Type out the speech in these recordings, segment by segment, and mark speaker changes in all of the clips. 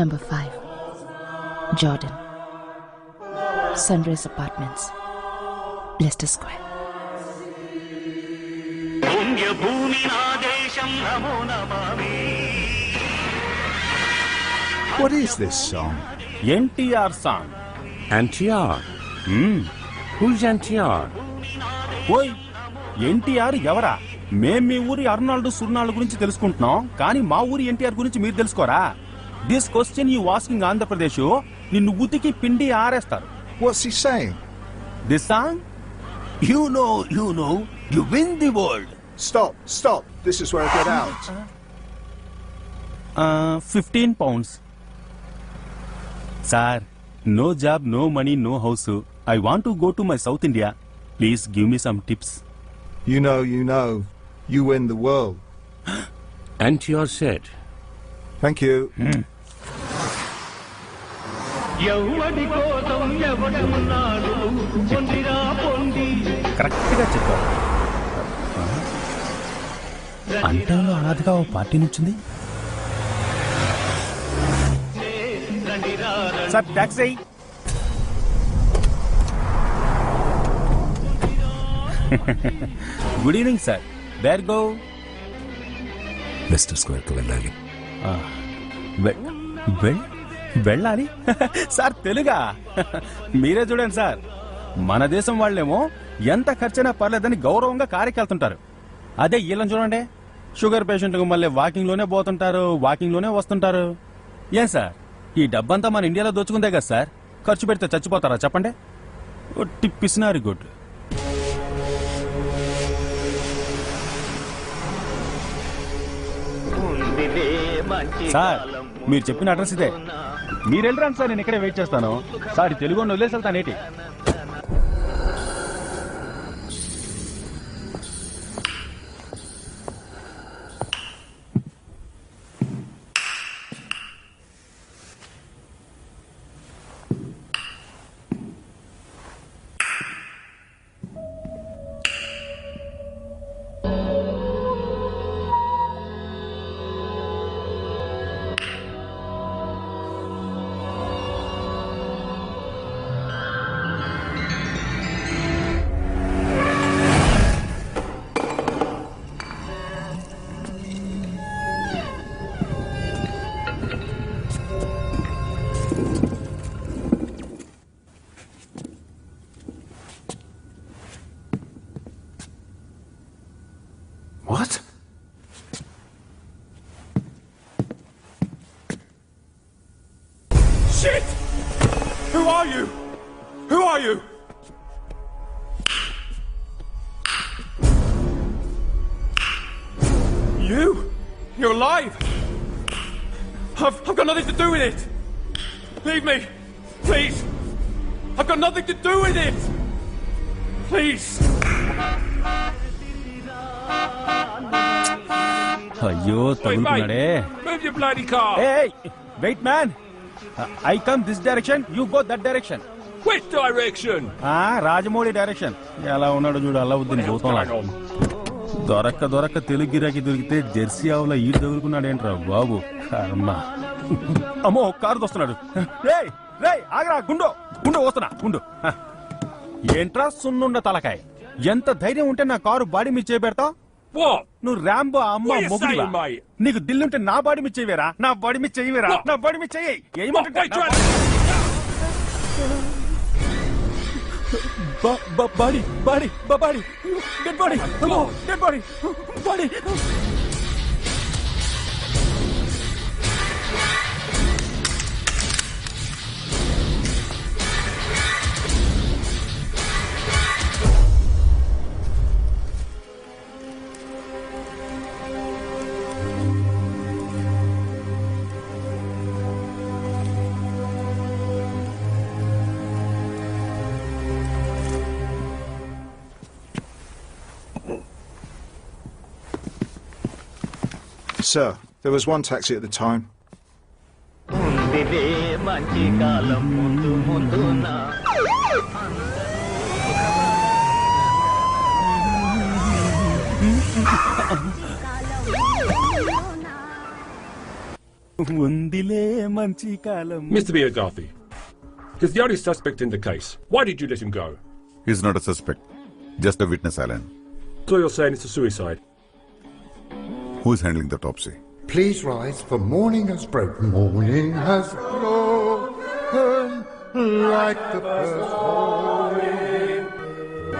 Speaker 1: Number 5, Jordan, Sunrise Apartments, Leicester Square.
Speaker 2: What is this song?
Speaker 3: NTR song.
Speaker 2: NTR? Who's NTR?
Speaker 3: ఓయ్ ఎన్టీఆర్ ఎవరా? మేం మీ ఊరి Arnold సుర్నాల్డ్ గురించి తెలుసుకుంటున్నాం, కానీ మా ఊరి ఎన్టీఆర్ గురించి మీరు తెలుసుకోరా? దిస్ క్వశ్చన్ యూ వాస్కింగ్ ఆంధ్రప్రదేశ్ నిన్ను ఉతికి పిండి ఆరేస్తారు.
Speaker 2: What's he saying?
Speaker 3: This song you know you win the world.
Speaker 2: Stop. This is where I get out.
Speaker 3: 15 pounds. Sir, no job, no money, no house. I want to go to my South India. Please give me some tips.
Speaker 2: You know. You win the world.
Speaker 4: NTR said.
Speaker 2: Thank you.
Speaker 3: కరెక్ట్గా చెప్పారు. అంటంలో అనాథగా ఓ party నుంచింది. Sir taxi. Good evening sir. Where go?
Speaker 4: Leicester స్క్వేర్కి వెళ్ళాలి.
Speaker 3: వెళ్ళాలి sir? తెలుగా? మీరే చూడండి సార్, మన దేశం వాళ్ళేమో ఎంత ఖర్చైనా పర్లేదని గౌరవంగా కారెక్కెళ్తుంటారు. అదే వీళ్ళని చూడండి, షుగర్ పేషెంట్కు మళ్ళీ వాకింగ్లోనే పోతుంటారు, వాకింగ్లోనే వస్తుంటారు. ఏం సార్, ఈ డబ్బంతా మన ఇండియాలో దోచుకుందే కదా సార్? ఖర్చు పెడితే చచ్చిపోతారా చెప్పండి? ఒట్టి పిసినారి గుడ్. సార్ మీరు చెప్పిన అడ్రస్ ఇదే, మీరు వెళ్ళరండి సార్, నేను ఇక్కడే వెయిట్ చేస్తాను. సార్ తెలుగు వదిలేసి వెళ్తానేటి.
Speaker 2: What?
Speaker 5: Shit! Who are you? Who are you? You're alive! I've got nothing to do with it! Leave me! Please! I've got nothing to do with it! Please!
Speaker 3: అయ్యో తగులుకున్నాడే.
Speaker 5: Move your bloody car!
Speaker 3: Hey, wait man! I come this direction, you go that direction.
Speaker 5: Which direction?
Speaker 3: Rajamouli direction. ఎలా ఉన్నాడు చూడు, అల్లావుద్దీన్ భూతంలా. దొరక్క తెలుగు గిరాకి దొరికితే Jersey ఆవుల ఈ తగులుకున్నాడేంట్రా బాబు, కర్మ. అమ్మో కారు దొస్తున్నాడు. ఆగరా, గుండో వస్తున్నా, గుండు. ఏంట్రా సున్నుండ తలకాయ, ఎంత ధైర్యం ఉంటే నా కారు బాడీ మీద చేపెడతావు? నువ్వు ర్యాంబో అమ్మ మొగుడివా? నీకు దిల్లుంటే నా బాడీ మీద చేయవేరా? నా బాడీ మీద చేయవేరా? నా బాడీ మీద చెయ్యి. Body.
Speaker 2: Sir, there was one taxi at the time.
Speaker 3: ఉందిలే మంచి కాలం.
Speaker 4: Mr. Biagathy, he's the only suspect in the case. Why did you let him go?
Speaker 6: He's not a suspect, just a witness, Alan.
Speaker 4: So you're saying it's a suicide?
Speaker 6: Who's handling the autopsy?
Speaker 7: Please rise, for morning has broken. Morning has broken like the first morning.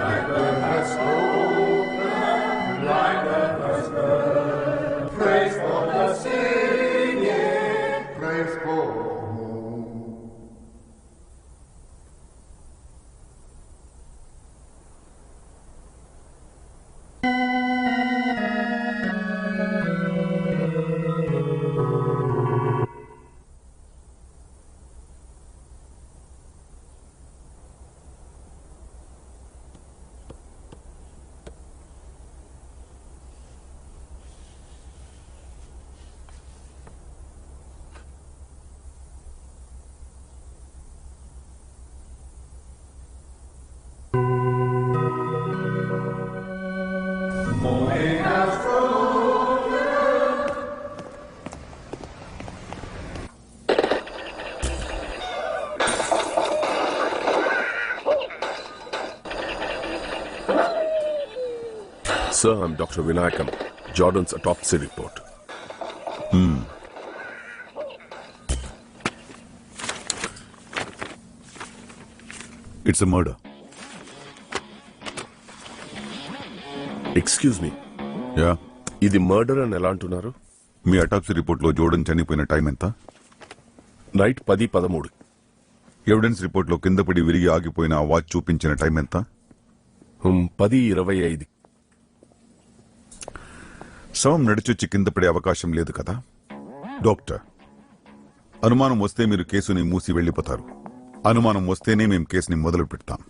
Speaker 7: Like the first broken, like the first bird. Praise for the singing, praise for
Speaker 4: Sir, I'm Dr. Vinayakam. Jordan's autopsy report.
Speaker 6: It's a murder.
Speaker 4: Excuse me.
Speaker 6: Yeah.
Speaker 4: ఇది murder అని ఎలా అంటున్నారు?
Speaker 6: మీ autopsy రిపోర్ట్లో Jordan చనిపోయిన time ఎంత?
Speaker 4: Night 10:13.
Speaker 6: Evidence రిపోర్ట్లో కింద పడి విరిగి ఆగిపోయిన ఆ వాచ్ చూపించిన టైం ఎంత?
Speaker 4: 10:25.
Speaker 6: శవం నడిచొచ్చి కింద పడే అవకాశం లేదు కదా? డాక్టర్, అనుమానం వస్తే మీరు కేసుని మూసి వెళ్లిపోతారు. అనుమానం వస్తేనే మేము కేసుని మొదలు పెడతాం.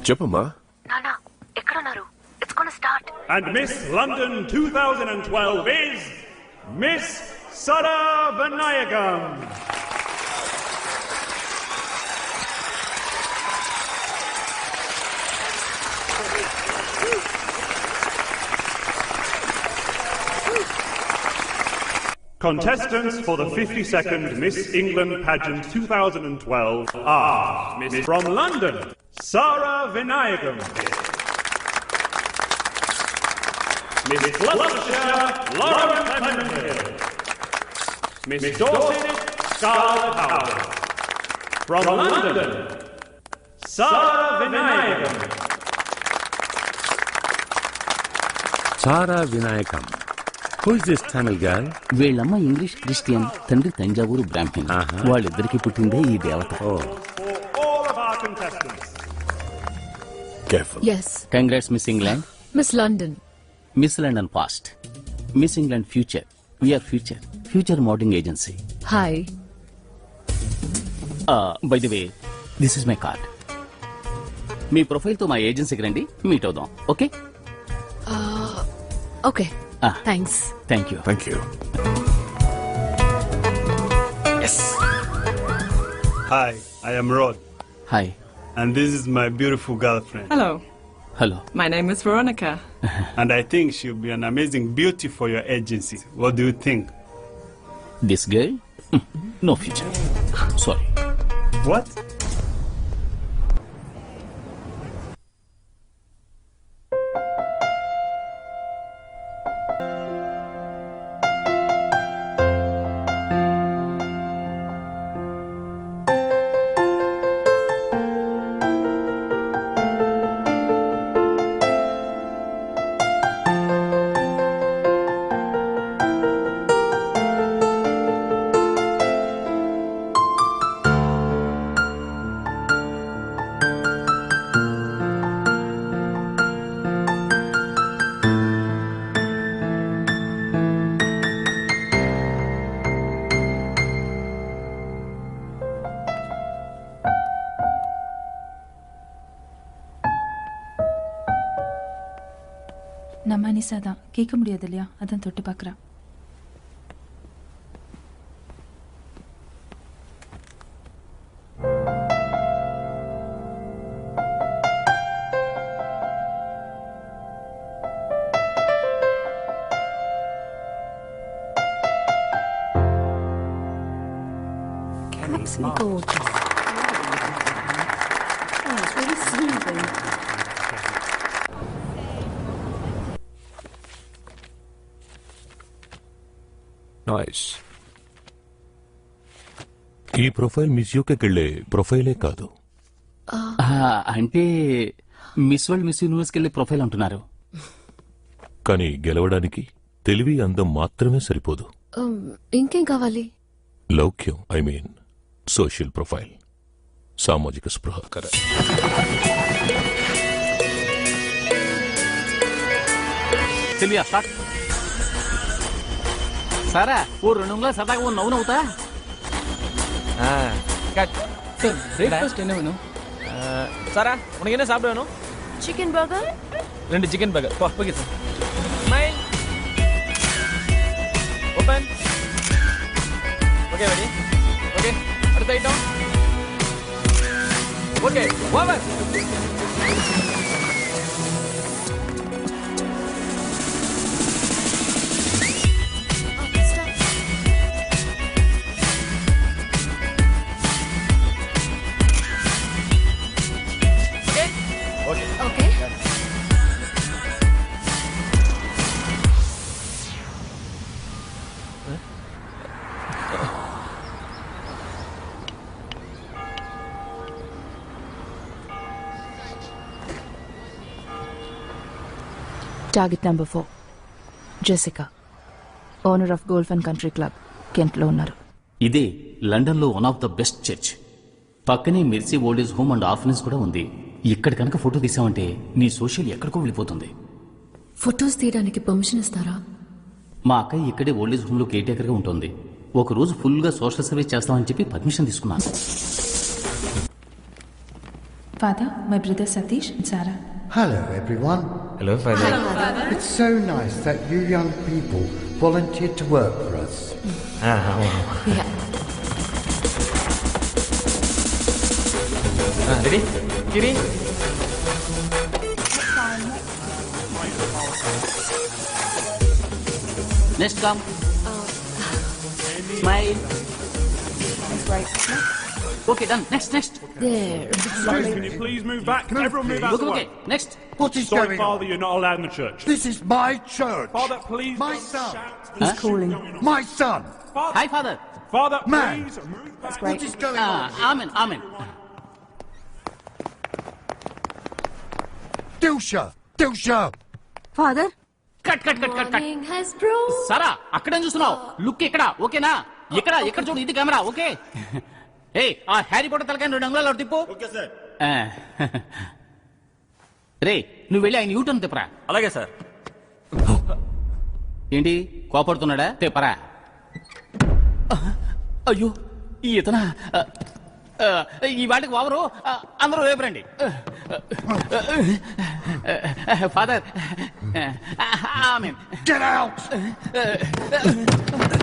Speaker 4: చెప్పమ్మా.
Speaker 8: నానా ఎక్కడున్నారు? It's gonna start.
Speaker 9: And Miss London 2012 is Miss Sara Vinayakam. Contestants for the 52nd Miss England Pageant 2012 are Miss from London, Sara Vinayakam. Miss Gloucestershire, Lauren Clementhill. Miss Dorset, Scarlett Howard. From London, Sara Vinayakam.
Speaker 4: Sara Vinayakam. Who is this Tamil girl?
Speaker 10: వీళ్ళమ్మ English Christian, తండ్రి తంజావూరు బ్రాహ్మణ్. వాళ్ళిద్దరికి పుట్టిందే ఈ దేవత.
Speaker 9: For all of our contestants.
Speaker 4: Careful.
Speaker 8: Yes.
Speaker 10: Congrats Miss England.
Speaker 8: Miss London.
Speaker 10: Miss London past, Miss England future. VR future modelling agency.
Speaker 8: Hi.
Speaker 10: By the way, this is my card. మీ ప్రొఫైల్తో మా ఏజెన్సీకి రండి, మీట్ అవుదాం. Okay?
Speaker 8: Okay. Thanks.
Speaker 10: Thank you.
Speaker 4: Thank you.
Speaker 9: Hi, I am Rod,
Speaker 10: hi.
Speaker 9: and this is my beautiful girlfriend.
Speaker 11: Hello,
Speaker 10: hello.
Speaker 11: my name is Veronica.
Speaker 9: And I think she'll be an amazing beauty for your agency. What do you think?
Speaker 10: This girl no future. Sorry.
Speaker 9: What?
Speaker 1: நம்ம அனிசா தான். கேட்க முடியாது இல்லையா? அதான் தொட்டு பார்க்குறா.
Speaker 11: Absolutely gorgeous. Oh, it's really soothing.
Speaker 12: Nice. ఈ profile miss యూకెళ్ళే ప్రొఫైలే కాదు.
Speaker 10: అంటే మిస్ వరల్డ్ మిస్ యూనివర్స్కి వెళ్ళే ప్రొఫైల్ అంటున్నారు.
Speaker 12: కానీ గెలవడానికి తెలివి అందం మాత్రమే సరిపోదు.
Speaker 11: ఇంకేం కావాలి?
Speaker 12: లౌక్యం, ఐ మీన్ సోషల్ ప్రొఫైల్, సామాజిక స్పృహ.
Speaker 10: తెలియా స్టార్ట్. సారా ఓ 2 నిమిషాలు సరదాగా ఓ నవ్వు నవ్వుతా.
Speaker 13: பிரேக்ஃபாஸ்ட் என்ன வேணும்? சாரா உனக்கு என்ன சாப்பிட வேணும்?
Speaker 11: Chicken burger,
Speaker 13: 2 chicken burger. Okay sir. Smile. Open. Okay ready. Okay அடுத்த item. Okay over.
Speaker 11: Okay.
Speaker 1: Target number 4 Jessica, owner of golf and country club, కెంట్లో ఉన్నారు.
Speaker 10: ఇదే లండన్లో one of the best church. పక్కనే mercy old age home and orphanage కూడా ఉంది. ఇక్కడ కనుక ఫోటో తీసామంటే నీ సోషల్ ఎక్కడికో వెళ్ళిపోతుంది.
Speaker 11: ఫొటోస్ తీయడానికి పర్మిషన్ ఇస్తారా?
Speaker 10: మా అక్కయ్య ఇక్కడే ఓల్డేజ్ హోమ్లో కేర్ టేకర్గా ఉంటుంది. ఒకరోజు ఫుల్గా సోషల్ సర్వీస్ చేస్తామని చెప్పి పర్మిషన్ తీసుకున్నాను.
Speaker 1: Father, my brother Satish and Sara.
Speaker 7: Hello, everyone.
Speaker 13: Hello, Father.
Speaker 7: It's so nice that you young people volunteered to work for us.
Speaker 13: Ready కిరి.
Speaker 10: Next come. Smile. Okay done. Next.
Speaker 11: There.
Speaker 9: Guys, can you please move back? Everyone move out of the way.
Speaker 10: Next.
Speaker 7: What is
Speaker 9: Sorry,
Speaker 7: going
Speaker 9: Father,
Speaker 7: on?
Speaker 9: you're not allowed in the church.
Speaker 7: This is my church.
Speaker 9: Father, please
Speaker 7: My
Speaker 9: don't
Speaker 7: son.
Speaker 9: shout.
Speaker 11: He's calling.
Speaker 7: My son.
Speaker 10: Hi father.
Speaker 9: Father,
Speaker 7: Man.
Speaker 9: please move back.
Speaker 7: What is going on?
Speaker 10: Amen.
Speaker 7: Dilsha.
Speaker 11: Father,
Speaker 10: cut.
Speaker 11: morning has broken.
Speaker 10: సారా అక్కడేం చూస్తున్నావు? Look ఇక్కడ. ఓకేనా? ఇక్కడ చూడు, ఇది camera. Okay. ఏ ఆ Harry Potter తలకాయ 2 అంగుళాలు తిప్పు. రే నువ్వు వెళ్ళి ఆయన యూటర్న్ తిప్పరా.
Speaker 13: అలాగే సార్.
Speaker 10: ఏంటి కోపడుతున్నాడా? తిప్పరా. అయ్యో ఇతనా? ఈ వాటికి వావరు. అందరూ రేపు రండి. ఫాదర్.
Speaker 7: Get out.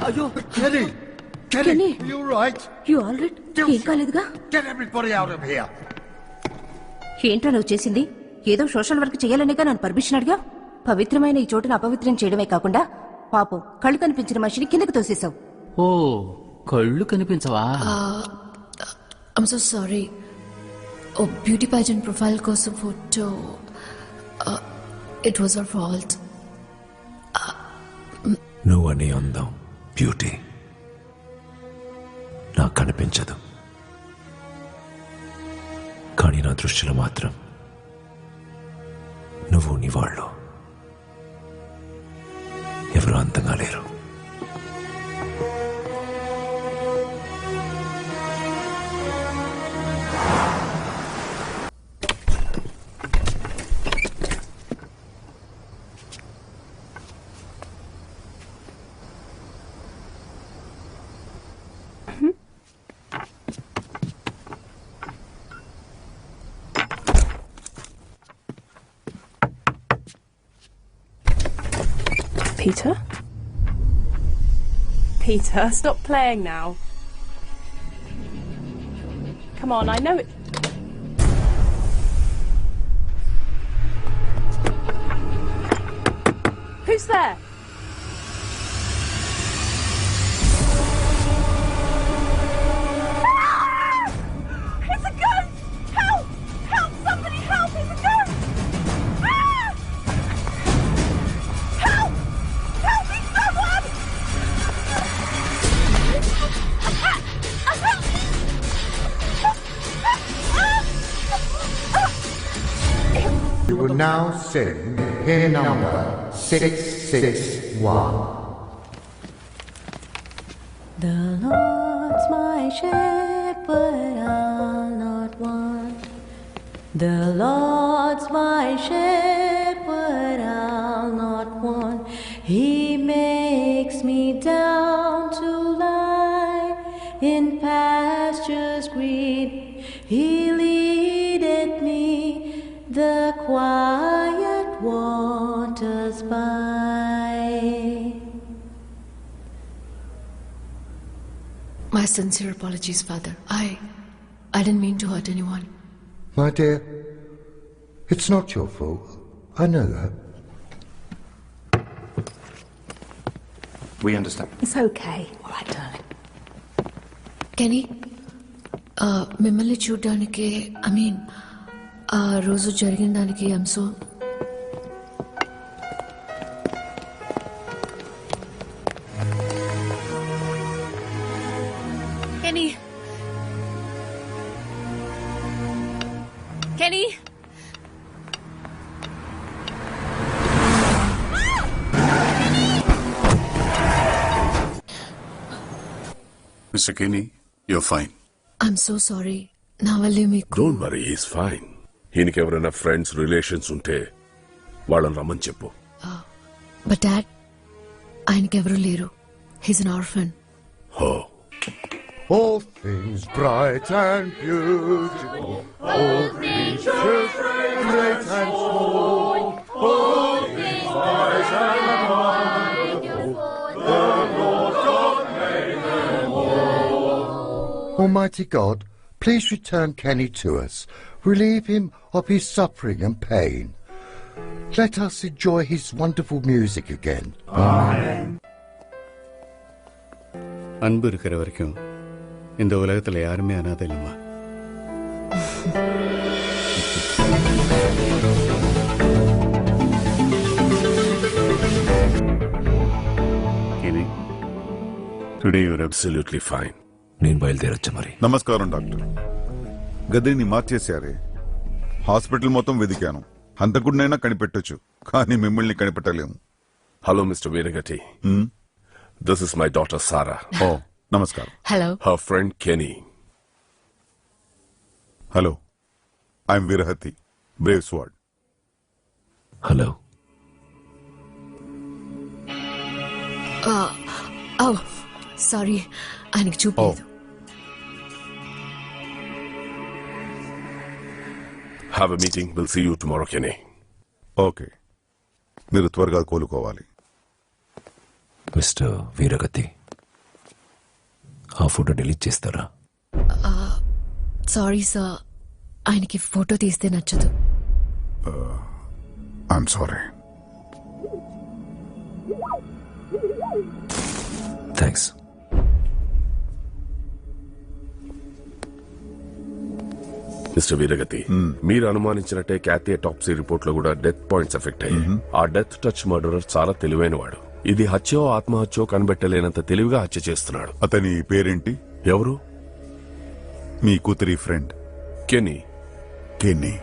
Speaker 10: అయ్యో
Speaker 7: Kenny.
Speaker 11: Kenny.
Speaker 7: Are you right?
Speaker 11: You all right? ఏం కాలేదుగా?
Speaker 7: Get everybody out of here.
Speaker 11: ఏంటో నువ్వు చేసింది? ఏదో సోషల్ వర్క్ చేయాలనేగా నన్ను పర్మిషన్ అడిగా. పవిత్రమైన ఈ చోటును అపవిత్రం చేయడమే కాకుండా పాపం కళ్ళు కనిపించిన మనిషిని కిందకి తోసేశావు.
Speaker 10: ఓ కళ్ళు కనిపించవా?
Speaker 8: I'm so sorry. Oh, beauty pageant profile కోసం photo. It was our fault.
Speaker 12: నువ్వని అందం, బ్యూటీ నాకు కనిపించదు. కానీ నా దృష్టిలో మాత్రం నువ్వు నీ వాళ్ళు ఎవరు అంతంగా లేరు.
Speaker 14: Peter, stop playing now. Come on, I know it. Who's there?
Speaker 7: You will now sing hymn number 661.
Speaker 15: The Lord's my shepherd, I'll not want. The Lord's my shepherd, I'll not want. He makes me down to lie in pastures green. He leadeth me the quiet waters by.
Speaker 8: My sincere apologies, Father. I didn't mean to hurt anyone.
Speaker 7: My dear, it's not your fault. I know that.
Speaker 2: We understand.
Speaker 11: It's okay. All right, darling.
Speaker 8: కెనీ మిమ్మల్ని చూడడానికి ఆ రోజు జరిగిన దానికి I'm so Kenny Kenny
Speaker 16: Mr. Kinney, you're fine.
Speaker 8: I'm so sorry. నా వల్లే మీకు.
Speaker 4: Don't worry, he's fine. ఈయనకి ఎవరైనా ఫ్రెండ్స్ రిలేషన్స్ ఉంటే వాళ్ళని రమ్మని చెప్పు.
Speaker 8: బట్ డాడ్, ఆయనకెవరూ లేరు. He's an orphan.
Speaker 7: All things bright and beautiful, all creatures great and small, all things wise and wonderful, the Lord God made them all. Almighty God, please return Kenny to us. Relieve him of his suffering and pain. Let us enjoy his wonderful music again. Amen.
Speaker 17: அன்பு இருக்கிற வரைக்கும் இந்த உலகத்துல யாருமே அனாதை இல்லைம்மா. Today your absolutely fine.
Speaker 12: నేను బయలుదేరొచ్చా మరి?
Speaker 6: నమస్కారం డాక్టర్. గదిని మార్చేశారే. హాస్పిటల్ మొత్తం వెదికాను. హంతకుడినైనా కనిపెట్టొచ్చు, కానీ మిమ్మల్ని కనిపెట్టలేము.
Speaker 4: Hello mister Veeragati. This is my daughter Sara.
Speaker 6: Oh నమస్కారం.
Speaker 8: Hello.
Speaker 4: Her friend Kenny.
Speaker 6: Hello, I'm Veerahati, brave sword.
Speaker 12: Hello.
Speaker 8: Sorry, ఆయనకి చూపలేదు.
Speaker 4: Have a meeting. We'll see you tomorrow, Kenny.
Speaker 6: Okay, మీరు త్వరగా కోలుకోవాలి.
Speaker 12: మిస్టర్ వీరగతి, ఆ ఫోటో డిలీట్ చేస్తారా?
Speaker 8: సారీ సార్, ఆయనకి photo తీస్తే నచ్చదు.
Speaker 6: I'm sorry.
Speaker 12: థ్యాంక్స్.
Speaker 4: మిస్టర్ వీరగతి, మీరు అనుమానించినట్టే క్యాథీ టాప్సీ రిపోర్ట్ లో కూడా డెత్ పాయింట్స్ ఎఫెక్ట్ అయ్యాయి. ఆ డెత్ టచ్ మర్డరర్ చాలా తెలివైన వాడు. ఇది హత్యో ఆత్మహత్యో కనిపెట్టలేనంత తెలివిగా హత్య చేస్తున్నాడు.
Speaker 6: అతని పేరేంటి?
Speaker 4: ఎవరు?
Speaker 6: మీ కూతురి ఫ్రెండ్
Speaker 4: కెనీ.
Speaker 6: కెన్నీ.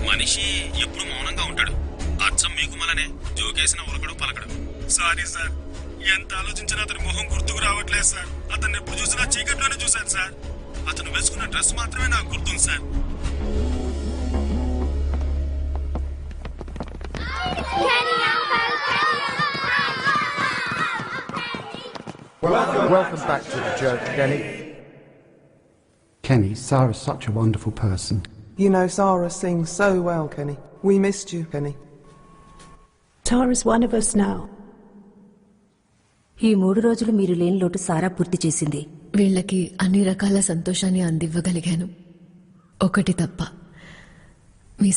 Speaker 3: మనిషి ఎప్పుడు మౌనంగా ఉంటాడు. అచ్చం మీకు మలనే జోకేసిన ఉరకడు పలకడు. సారీ సార్, ఎంత ఆలోచించినా అతని మొహం గుర్తుకు రావట్లేదు సార్. అతన్ని ఎప్పుడు చూసినా చీకట్లోనే చూశాను సార్. అతను వేసుకున్న డ్రెస్ మాత్రమే నాకు గుర్తుంది sir.
Speaker 7: Welcome back to the church, Kenny.
Speaker 18: Kenny, Sarah's such a wonderful person.
Speaker 19: You know, Sarah sings so well, Kenny. We missed you, Kenny.
Speaker 20: Tara's one of us now.
Speaker 11: ఈ 3 రోజులు మీరు లేని లోటు సారా పూర్తి చేసింది.
Speaker 8: వీళ్ళకి అన్ని రకాల సంతోషాన్ని అందివ్వగలిగాను, ఒకటి తప్ప. మీ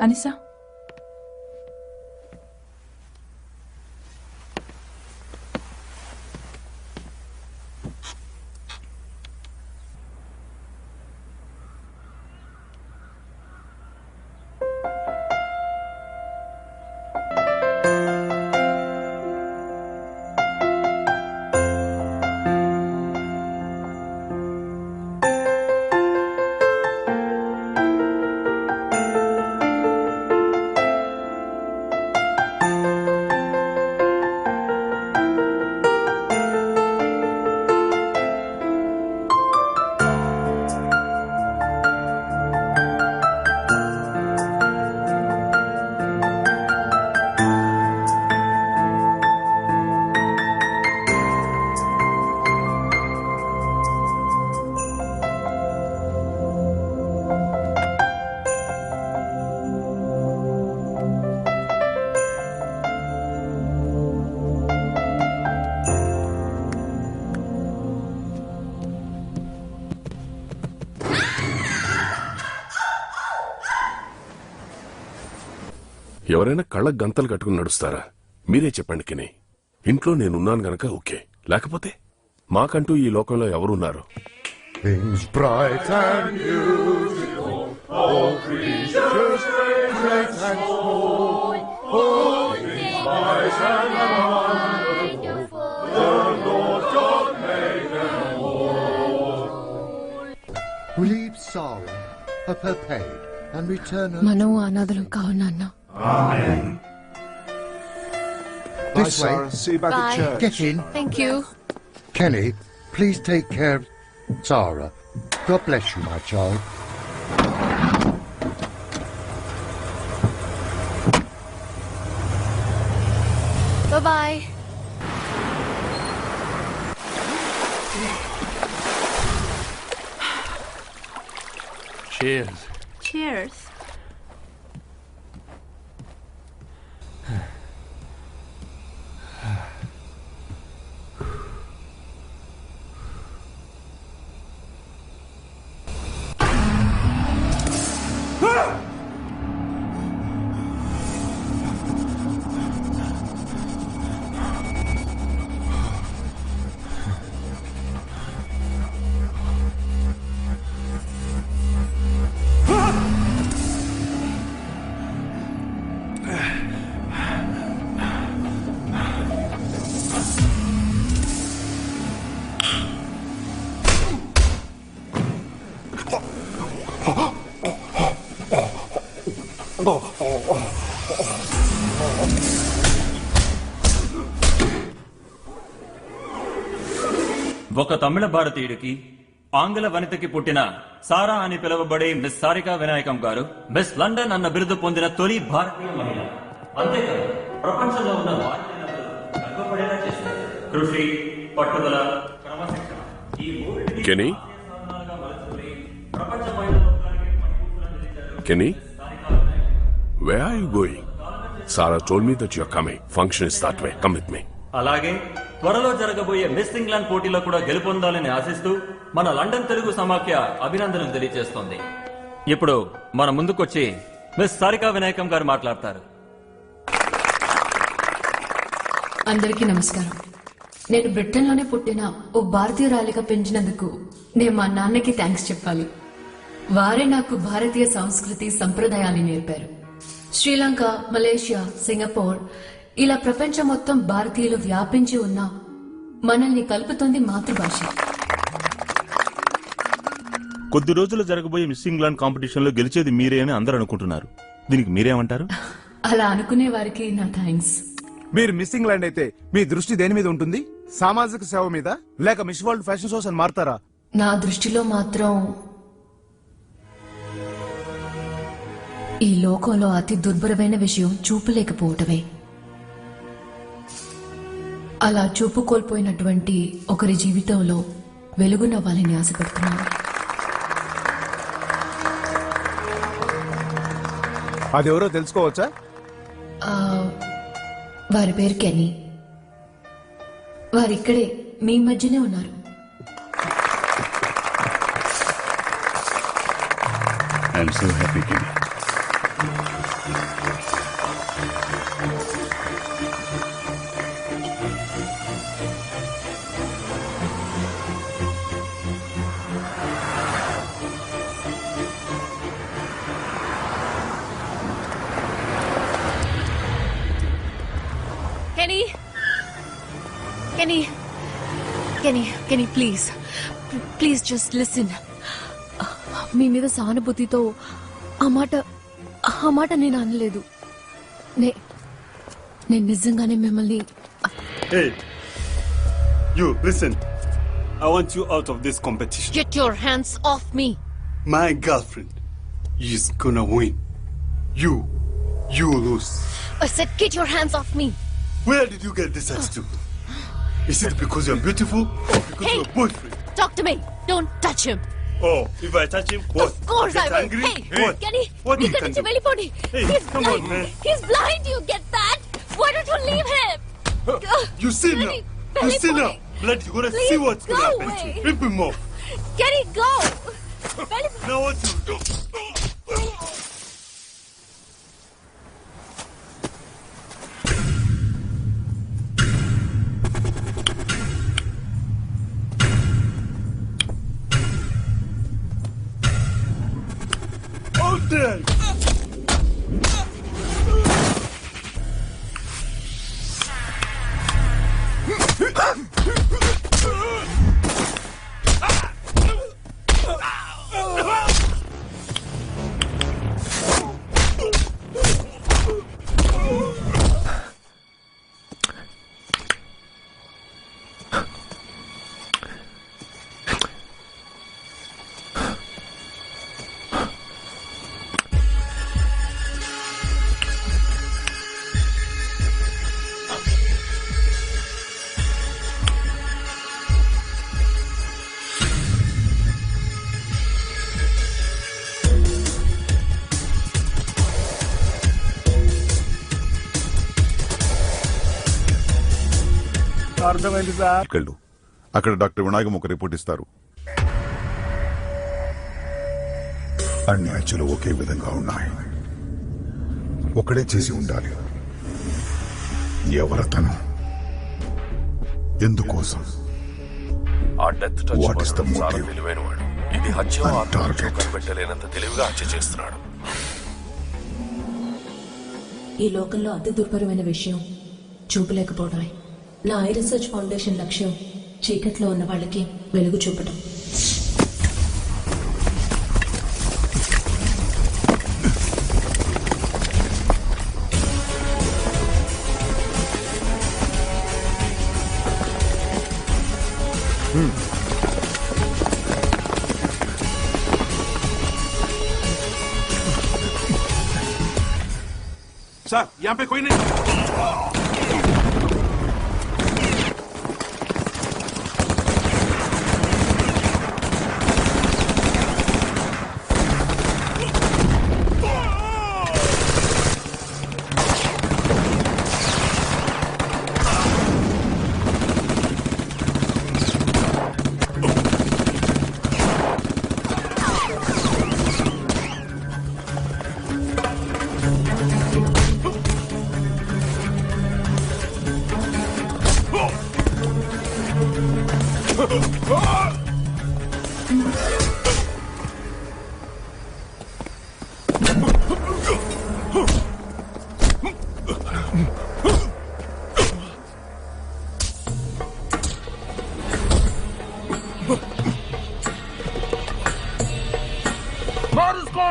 Speaker 1: అనిసా,
Speaker 4: ఎవరైనా కళ్ళకు గంతలు కట్టుకుని నడుస్తారా? మీరే చెప్పండి కెనీ. ఇంట్లో నేనున్నాను గనక ఓకే, లేకపోతే మాకంటూ ఈ లోకంలో ఎవరున్నారు?
Speaker 7: Things bright and beautiful, all creatures great and small, all things bright and wonderful, the Lord God made them all.
Speaker 21: Relieve Sarah of her pain and return her.
Speaker 8: మనం అనాథలం కావు నాన్న.
Speaker 21: Amen.
Speaker 2: Bye,
Speaker 21: This way.
Speaker 2: Sarah. See you back at church.
Speaker 21: Get in.
Speaker 8: Thank you.
Speaker 21: Kenny, please take care of Sarah. God bless you, my child.
Speaker 8: Bye-bye.
Speaker 5: Cheers.
Speaker 8: Cheers.
Speaker 22: ఒక తమిళ భారతీయుడికి ఆంగ్ల వనితకి పుట్టిన సారా అని పిలువబడే miss Sarika Vinayakam గారు miss London అన్న బిరుదు పొందిన తొలి భారతీయ మహిళ. అంతేకాదు ప్రపంచంలో ఉన్న భారతీయులందరూ గర్వపడేలా చేశారు. కృషి, పట్టుదల, క్రమశిక్షణ ఈ మూడింటిని
Speaker 4: కెనీ Kenny, where are you going? Sarah told me that you're coming. Function is that way. Come with me.
Speaker 22: అలాగే త్వరలో జరగబోయే మిస్ ఇంగ్లాండ్ పోటీలో కూడా గెలుపొందాలని ఆశిస్తూ మన లండన్ తెలుగు సమాఖ్య అభినందనలు తెలియజేస్తోంది. ఇప్పుడు మన ముందుకొచ్చి మిస్ సారికా వినాయకం గారు మాట్లాడతారు.
Speaker 8: అందరికీ నమస్కారం. నేను బ్రిటన్లోనే పుట్టిన ఓ భారతీయురాలిగా పెంచినందుకు నేను మా నాన్నకి థ్యాంక్స్ చెప్పాలి. వారే నాకు భారతీయ సంస్కృతి సంప్రదాయాన్ని నేర్పారు. శ్రీలంక, మలేషియా, సింగపూర్ ఇలా ప్రపంచం మొత్తం భారతీయులు వ్యాపించి ఉన్న మనల్ని కలుపుతోంది మాతృభాష.
Speaker 3: కొద్ది రోజులు జరగబోయే మిస్ ఇంగ్లాండ్ కాంపిటీషన్ లో గెలిచేది మీరే అని అందరూ అనుకుంటున్నారు. దీనికి మీరేమంటారు?
Speaker 8: అలా అనుకునే వారికి నా థ్యాంక్స్.
Speaker 23: మీరు మిస్ ఇంగ్లాండ్ అయితే మీ దృష్టి దేని మీద ఉంటుంది? సామాజిక సేవ మీద, లేక మిస్ వరల్డ్ ఫ్యాషన్ షోస్ అని మారుతారా?
Speaker 8: నా దృష్టిలో మాత్రం ఈ లోకంలో అతి దుర్భరమైన విషయం చూపు లేకపోవటమే. అలా చూపు కోల్పోయినటువంటి ఒకరి జీవితంలో వెలుగునవ్వాలని ఆశపడుతున్నాను.
Speaker 23: అదెవరో తెలుసుకోవచ్చా?
Speaker 8: వారి పేరు కెనీ. వారిక్కడే మీ మధ్యనే ఉన్నారు.
Speaker 17: I'm so happy Kenny.
Speaker 8: Kenny! Kenny! Kenny, Kenny, please. Please just listen. మీ మీద సానుభూతితో ఆ మాట నేను అనలేదు. నేను నిజంగానే మిమ్మల్ని...
Speaker 9: Hey, you, listen. I want you out of this competition.
Speaker 8: Get your hands off me.
Speaker 9: My girlfriend is gonna win. You lose.
Speaker 8: I said get your hands off me.
Speaker 9: Where did you get this attitude? Is it because you're beautiful or because
Speaker 8: Hey,
Speaker 9: you're a boyfriend?
Speaker 8: Talk to me. Don't touch him.
Speaker 9: Oh, if I touch him, what?
Speaker 8: Of course
Speaker 9: Get
Speaker 8: I will.
Speaker 9: angry?
Speaker 8: Hey,
Speaker 9: What?
Speaker 8: Kenny,
Speaker 9: What you
Speaker 8: ఇక్కడ
Speaker 9: can
Speaker 8: నుంచి
Speaker 9: do?
Speaker 8: వెళ్ళిపోండి.
Speaker 9: Hey,
Speaker 8: He's
Speaker 9: come
Speaker 8: blind.
Speaker 9: on, man.
Speaker 8: He's blind. You get that? Why don't you leave him?
Speaker 9: You see now.
Speaker 8: Kenny,
Speaker 9: You see now.
Speaker 8: వెళ్ళిపోండి.
Speaker 9: Blood, you're gonna
Speaker 8: Please
Speaker 9: see what's
Speaker 8: go
Speaker 9: gonna happen to
Speaker 8: away.
Speaker 9: you. Rip him off.
Speaker 8: Kenny, go.
Speaker 9: Now what you do?
Speaker 23: అర్థమైంది sir.
Speaker 6: వెళ్ళు. అక్కడ doctor Vinayakam ఒక report ఇస్తారు. అన్ని హత్యలు ఒకే విధంగా ఉన్నాయి. ఒకడే చేసి ఉండాలి. ఎవరతను? ఎందుకోసం?
Speaker 4: ఆ death touch
Speaker 6: What is the
Speaker 4: murderer చాలా
Speaker 6: motive?
Speaker 4: తెలివైనవాడు. ఇది హత్య ఆత్మహత్య కనిపెట్టలేనంత తెలివిగా హత్య చేస్తున్నాడు.
Speaker 10: ఈ లోకంలో అతి దుర్భరమైన విషయం చూపలేకపోవడమే. నా ఐ రీసెర్చ్ ఫౌండేషన్ లక్ష్యం చీకట్లో ఉన్న వాళ్ళకి వెలుగు చూపడం.
Speaker 5: सर यहाँ पे कोई नहीं।
Speaker 23: मार उसको!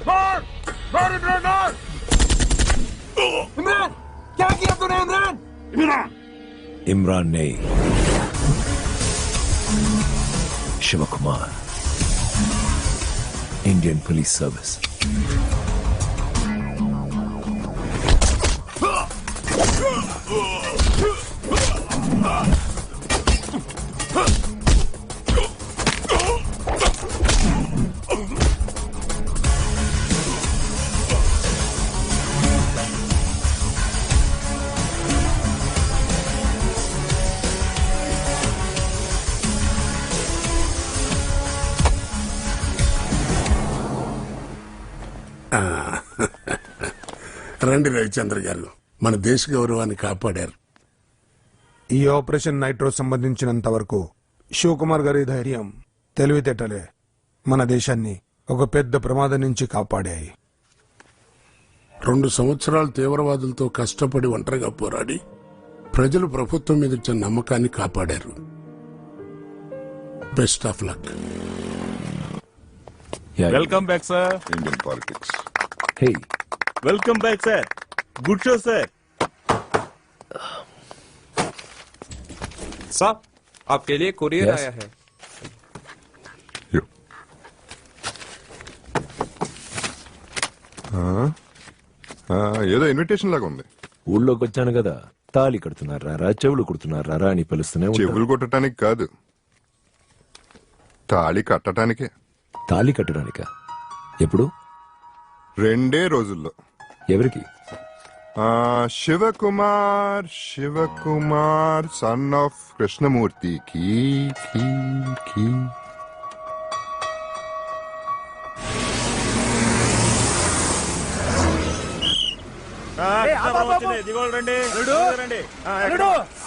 Speaker 23: मार! मार इमरान मार! इमरान! क्या किया तूने इमरान? इमरान!
Speaker 12: इमरान नहीं, Shiv Kumar, Indian police service.
Speaker 13: రండి రవిచంద్ర గారు, మన దేశ గౌరవాన్ని కాపాడారు.
Speaker 23: ఈ ఆపరేషన్ నైట్రో సంబంధించినంత వరకు శివకుమార్ గారి ధైర్యం, తెలివితేటలే మన దేశాన్ని ఒక పెద్ద ప్రమాదం నుంచి కాపాడాయి.
Speaker 13: 2 సంవత్సరాలు తీవ్రవాదులతో కష్టపడి ఒంటరిగా పోరాడి ప్రజలు ప్రభుత్వం మీద ఇచ్చిన నమ్మకాన్ని కాపాడారు. Best of luck.
Speaker 3: Welcome back sir.
Speaker 6: Indian politics.
Speaker 12: Hey.
Speaker 3: Welcome back sir. Good show sir.
Speaker 14: साहब आपके लिए कुरियर
Speaker 12: Yes.
Speaker 14: आया है.
Speaker 7: ఏదో ఇన్విటేషన్ లాగా ఉంది.
Speaker 12: ఊళ్ళోకి వచ్చాను కదా, తాళి కడుతున్నారా, చెవులు కుడుతున్నారా అని పిలుస్తూనే ఉంటారు.
Speaker 7: చెవులు కొట్టడానికి కాదు, తాళి కట్టడానికే.
Speaker 12: తాళి కట్టడానికా? ఎప్పుడు?
Speaker 7: 2 రోజుల్లో.
Speaker 12: ఎవరికి?
Speaker 7: శివకుమార్ సన్ ఆఫ్ కృష్ణమూర్తి కి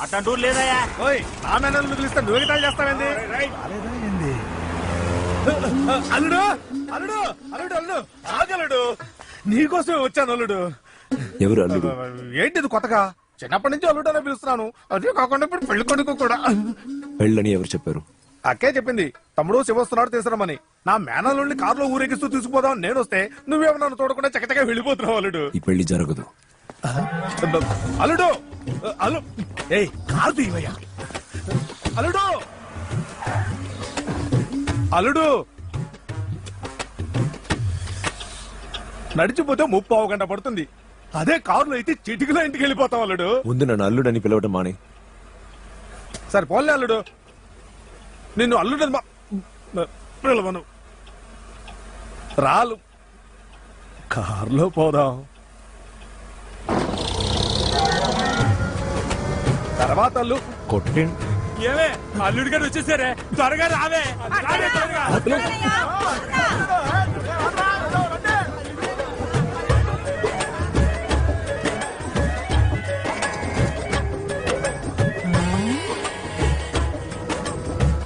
Speaker 23: అట్లాంటి లేదయా. ఆ మేనల్ని పిలిస్తే నువ్వు ఎగతాళి చేస్తావేంది?
Speaker 3: అల్లుడు అల్లుడు అల్లుడు అల్లుడు ఆగలుడు నీకోసమే వచ్చాను అల్లుడు.
Speaker 12: ఎవరు అల్లుడు?
Speaker 3: ఏంటిది కొత్తగా? చిన్నప్పటి నుంచి అల్లుడు అనే పిలుస్తున్నాను. అదే కాకుండా ఇప్పుడు పెళ్లి కొడుకు కూడా.
Speaker 12: పెళ్ళని ఎవరు చెప్పారు?
Speaker 3: అక్కే చెప్పింది. తమ్ముడు శివ వస్తున్నాడు తీసుకురమ్మని. నా మేనల్లుండి కారులో ఊరేగిస్తూ తీసుకుపోదాం నేను వస్తే నువ్వేమో నన్ను చూడకుండా చక్కచక్క వెళ్ళిపోతున్నావు అల్లుడు.
Speaker 12: ఈ పెళ్లి జరగదు.
Speaker 3: అల్లుడు అల్లు ఏయ్ కారు తీవయ్యా. అల్లుడు అల్లుడు నడిచిపోతే 30 గంట పడుతుంది. అదే కారులో అయితే చిటికలో ఇంటికి వెళ్ళిపోతాం అల్లుడు.
Speaker 12: ముందు నన్ను అల్లుడని పిలవటం మాని.
Speaker 3: సరే పోలే అల్లుడు, నిన్ను అల్లుడని పిలవను. రాలు కారులో పోదాం. తర్వాత అల్లు
Speaker 12: కొట్టండి.
Speaker 5: ఏమే అల్లుడి గారు వచ్చేసారే, త్వరగా రావే.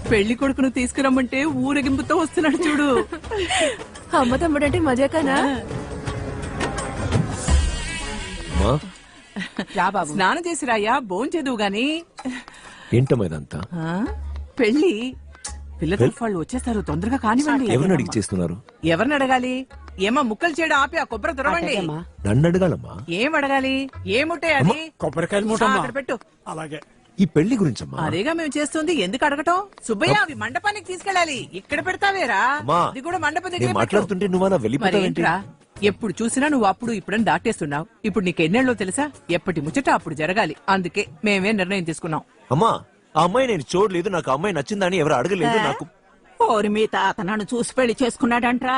Speaker 15: పెళ్లి కొడుకును తీసుకురమ్మంటే ఊరేగింపుతో వస్తున్నాడు చూడు.
Speaker 1: అమ్మ తమ్ముడంటే మజాకానా?
Speaker 15: స్నానం చేసి రాయా, భోంచేదువు గాని.
Speaker 12: ఏంటమ్మా ఇదంతా?
Speaker 15: పెళ్లి పిల్లల వాళ్ళు వచ్చేస్తారు, తొందరగా కానివ్వండి.
Speaker 12: ఎవరిని అడిగి చేస్తున్నారు?
Speaker 15: ఎవరిని అడగాలి? ఏమా ముక్కలు చేయడం ఆపి ఆ కొబ్బరి తురవండి.
Speaker 12: నన్ను అడగాలమ్మా.
Speaker 15: ఏం అడగాలి? ఏముంటే అది
Speaker 3: కొబ్బరికాయలు
Speaker 15: అక్కడ పెట్టు.
Speaker 3: అలాగే.
Speaker 12: ఈ పెళ్లి గురించమ్మా.
Speaker 15: అదేగా మేము చేస్తుంది, ఎందుకు అడగటం? సుబ్బయ్య అవి మండపానికి తీసుకెళ్ళాలి, ఇక్కడ పెడతావేరా? అది కూడా మండపం దగ్గర
Speaker 12: మాట్లాడుతుంటే నువ్వు అలా వెళ్ళిపోతావేంటి?
Speaker 15: ఎప్పుడు చూసినా నువ్వు అప్పుడు ఇప్పుడని దాటేస్తున్నావు. ఇప్పుడు నీకు ఎన్నేళ్ళో తెలుసా? ఎప్పటి ముచ్చట అప్పుడు జరగాలి. అందుకే మేమే నిర్ణయం తీసుకున్నాం.
Speaker 12: అమ్మా, ఆ అమ్మాయి నేను చూడలేదు, నాకు అమ్మాయి నచ్చిందని ఎవరు అడగలేదు. నాకు
Speaker 20: ఓరి మీ తాత నన్ను చూసి పెళ్లి చేసుకున్నాడంట్రా.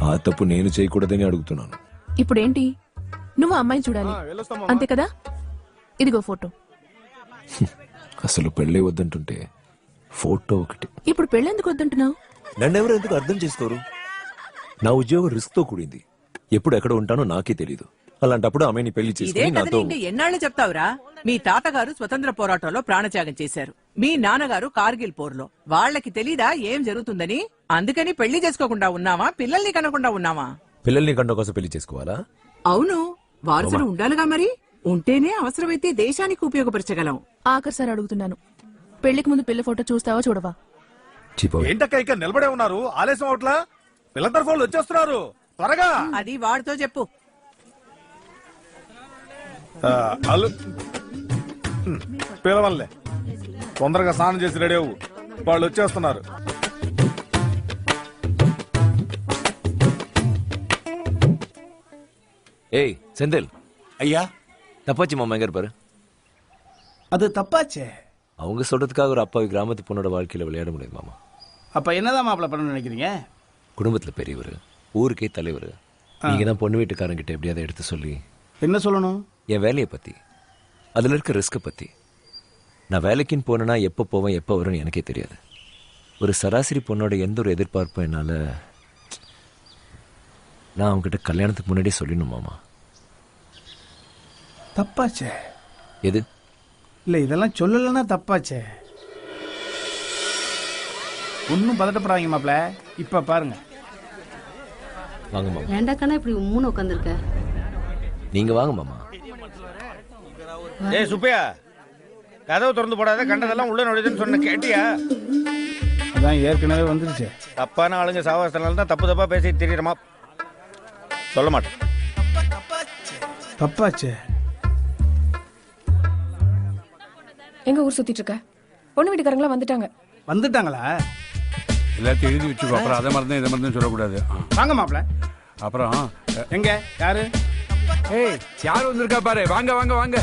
Speaker 12: ఆ తప్పు నేను చేయకూడదని అడుగుతున్నాను.
Speaker 1: ఇప్పుడేంటి? నువ్వు అమ్మాయిని చూడాలి అంతే కదా? ఇదిగో ఫోటో.
Speaker 12: అసలు పెళ్లి వద్దంటుంటే ఫోటో ఒకటి.
Speaker 1: ఇప్పుడు పెళ్ళెందుకు వద్దంటున్నావు?
Speaker 12: నన్నెవరు ఎందుకు అర్థం చేసుకోరు? నా ఉద్యోగం రిస్క్ తో కూడింది. ఎప్పుడు ఎక్కడ ఉంటానో నాకే తెలీదు. అలాంటప్పుడు ఆమెని పెళ్లి
Speaker 15: ఇదే
Speaker 12: చేసుకుని
Speaker 15: కదా
Speaker 12: నాతో.
Speaker 15: ఇంకా ఎన్నాళ్ళు చెప్తావురా? మీ తాతగారు స్వతంత్ర పోరాటంలో ప్రాణత్యాగం చేశారు, మీ నాన్నగారు కార్గిల్ పోర్లో. వాళ్ళకి తెలీదా ఏం జరుగుతుందని? అందుకని పెళ్లి చేసుకోకుండా ఉన్నావా? పిల్లల్ని కనకుండా ఉన్నావా?
Speaker 12: పిల్లల్ని కంట కోసం పెళ్లి చేసుకోవాలా?
Speaker 15: అవును, వారసుడు ఉండాలిగా. మరి ఉంటేనే అవసరమైతే దేశానికి ఉపయోగపరచగలం.
Speaker 1: ఆఖరిసారి అడుగుతున్నాను, పెళ్లికి ముందు పిల్ల ఫోటో చూస్తావా చూడవా?
Speaker 3: ఏంటక్క ఇక నిలబడే ఉన్నారు? ఆలస్యం అవట్లా? పిల్లల ఫోన్లు వచ్చేస్తున్నారు, త్వరగా.
Speaker 15: అది వాడితో చెప్పు.
Speaker 3: పిలవల్లే, తొందరగా స్నానం చేసి రెడీ అవ్వు, వాళ్ళు వచ్చేస్తున్నారు.
Speaker 12: ஏய் செந்தில்.
Speaker 16: ஐயா.
Speaker 12: தப்பாச்சி மாமா எங்க இருப்பாரு?
Speaker 16: அது தப்பாச்சே.
Speaker 12: அவங்க சொல்றதுக்காக ஒரு அப்பாவி கிராமத்து பொண்ணோட வாழ்க்கையில விளையாட முடியாது மாமா.
Speaker 16: அப்ப என்னதான் மாப்பிள்ள பண்ணணும்னு நினைக்கிறீங்க?
Speaker 12: குடும்பத்துல பெரியவர், ஊருக்கே தலைவர். நீங்க தான் பொண்ணு வீட்டுக்காரங்கிட்ட எப்படியாவது எடுத்து சொல்லி.
Speaker 16: என்ன சொல்லணும்?
Speaker 12: என் வேலையை பத்தி, அதுல இருக்க ரிஸ்க பத்தி. நான் வேலைக்குன்னு போனேன்னா எப்ப போவேன் எப்ப வரும்னு எனக்கே தெரியாது. ஒரு சராசரி பொண்ணோட எந்த ஒரு எதிர்பார்ப்பும் என்னால நான் அவங்ககிட்ட கல்யாணத்துக்கு முன்னாடியே சொல்லிடணும் மாமா.
Speaker 16: தப்பாச்சே.
Speaker 12: எது?
Speaker 16: இல்ல இதெல்லாம் சொல்லலன்னா தப்பாச்சே. ஒன்னும் பதட்டப்படாதீங்க மாப்ள, இப்ப பாருங்க.
Speaker 12: வாங்க மாமா.
Speaker 18: ஏண்டா கண்ணா இப்படி உம்முன்னு உட்காந்துருக்க?
Speaker 12: நீங்க வாங்க மாமா.
Speaker 16: ஏய் சுப்பையா, கதவு திறந்து போடாத, கண்டதெல்லாம் உள்ள நுழைதுன்னு சொன்ன கேட்டியா? அதான் ஏற்கனவே வந்துருச்சு. தப்பான ஆளுங்க சாவாசனால தான் தப்பு தப்பா பேசிட்டு தெரியறமா. சொல்ல மாட்டேன். தப்பாச்சே.
Speaker 1: எங்க ஊர் சுத்திட்டு இருக்க? பொண்ணு வீட்டுக்காரங்களா வந்துட்டாங்க.
Speaker 16: வந்துட்டாங்களா?
Speaker 17: எல்லாத்தையும் எழுதி வச்சுக்கோ, அப்புறம் அதை மறந்து இதை மறந்து சொல்லக்கூடாது.
Speaker 16: வாங்க மாப்ள.
Speaker 17: அப்புறம்
Speaker 16: எங்க யாரு?
Speaker 17: ஏய், யார் வந்திருக்கா பாரு. வாங்க வாங்க வாங்க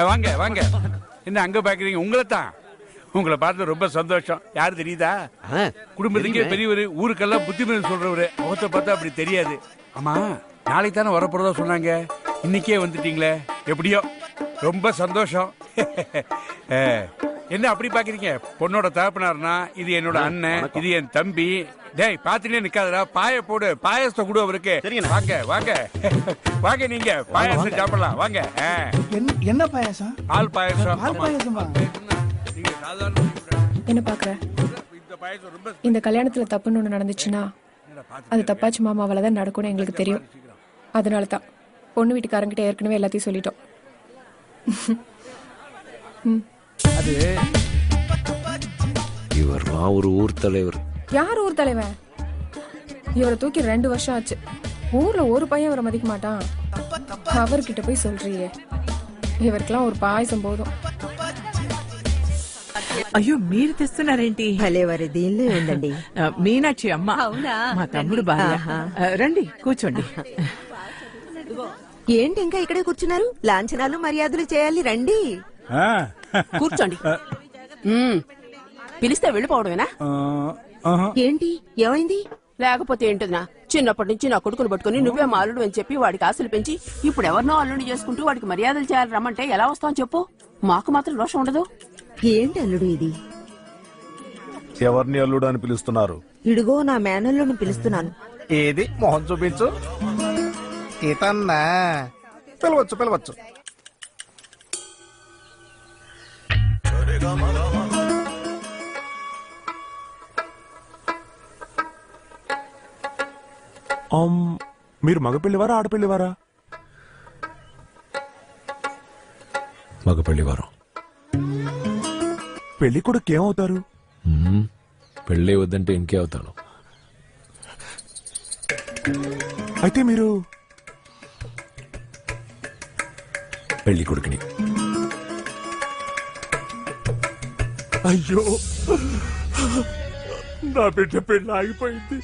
Speaker 17: வாங்க வாங்க. என்ன அங்க பாக்குறீங்க? உங்களை தான். உங்களை பார்த்து ரொம்ப சந்தோஷம். யாரு தெரியுதா? குடும்பத்துக்கே பெரியவர், ஊருக்கெல்லாம் புத்திமதி சொல்றவரு. முகத்தை பார்த்தா அப்படி தெரியாது. ஆமா, நாளைக்கு தானே வரப்போறதா சொன்னாங்க, இன்னைக்கே வந்துட்டீங்களே. எப்படியோ ரொம்ப சந்தோஷம். என்ன அப்படி பாக்குறீங்க? பொண்ணோட தகப்பனார்னா இது என்னோட அண்ணன், இது என் தம்பி. டேய் பாத்துட்டே நிக்காதடா, பாய போடு, பாயசத்தை கொடு அவருக்கு. வாங்க வாங்க வாங்க, நீங்க பாயாசம் சாப்பிடலாம் வாங்க.
Speaker 16: என்ன பாயாசம்?
Speaker 17: பால் பாயாசம்.
Speaker 16: பால் பாயாசமா?
Speaker 1: என்ன பாக்குற?
Speaker 11: இந்த கல்யாணத்துல தப்புன்னு ஒண்ணு நடந்துச்சுன்னா அது தப்பாச்சு மாமாவால தான் நடக்கும்னு எங்களுக்கு தெரியும். அதனால தான் பொண்ணு வீட்டுக்காரங்கிட்ட ஏற்கனவே எல்லாத்தையும் சொல்லிட்டோம்.
Speaker 12: அது இவர்லாம் ஒரு ஊர் தலைவர்.
Speaker 11: யார் ஊர் தலைவன்? இவரை தூக்கி 2 வருஷம் ஆச்சு. ஊர்ல ஒரு பையன் அவரை மதிக்க மாட்டான். அவர்கிட்ட போய் சொல்றியே, ఇవరికలా ஒரு పాయసం పోదు.
Speaker 15: అయ్యో మీరు తెస్తున్నారేంటి?
Speaker 18: భలేవారి దీనిలో ఉందండి.
Speaker 15: మీనాక్షి అమ్మ, మా తమ్ముడు భార్య. రండి కూర్చోండి.
Speaker 18: ఏంటి ఇంకా ఇక్కడే కూర్చున్నారు? లాంఛనాలు మర్యాదలు చేయాలి, రండి
Speaker 19: కూర్చోండి. పిలిస్తే వెళ్ళిపోవడమేనా?
Speaker 18: ఏంటి ఏమైంది?
Speaker 19: లేకపోతే ఏంటిదినా, చిన్నప్పటి నుంచి నా కొడుకును పట్టుకుని నువ్వే మా అల్లుడు అని చెప్పి వాడికి ఆశలు పెంచి ఇప్పుడు ఎవరినో అల్లుడిని చేసుకుంటూ వాడికి మర్యాదలు చేయాలి రమ్మంటే ఎలా వస్తామని చెప్పు. మాకు మాత్రం రోషం ఉండదు.
Speaker 18: ఏంటి అల్లుడు ఇది?
Speaker 3: ఎవరిని అల్లుడు అని పిలుస్తున్నారు?
Speaker 18: ఇడుగో నా మేనల్లుని పిలుస్తున్నాను.
Speaker 16: ఏది మొహం చూపించు. ఇతన్నా? పిలవచ్చు పిలవచ్చు.
Speaker 3: మీరు మగపెళ్లివారా ఆడపెళ్లివారా?
Speaker 12: మగపెళ్లివారం.
Speaker 3: పెళ్లి కొడుకు ఏమవుతారు?
Speaker 12: పెళ్ళే వద్దంటే ఇంకే అవుతాను.
Speaker 3: అయితే మీరు
Speaker 12: పెళ్లి కొడుకుని.
Speaker 7: అయ్యో, నా బిడ్డ పెళ్లి ఆగిపోయింది.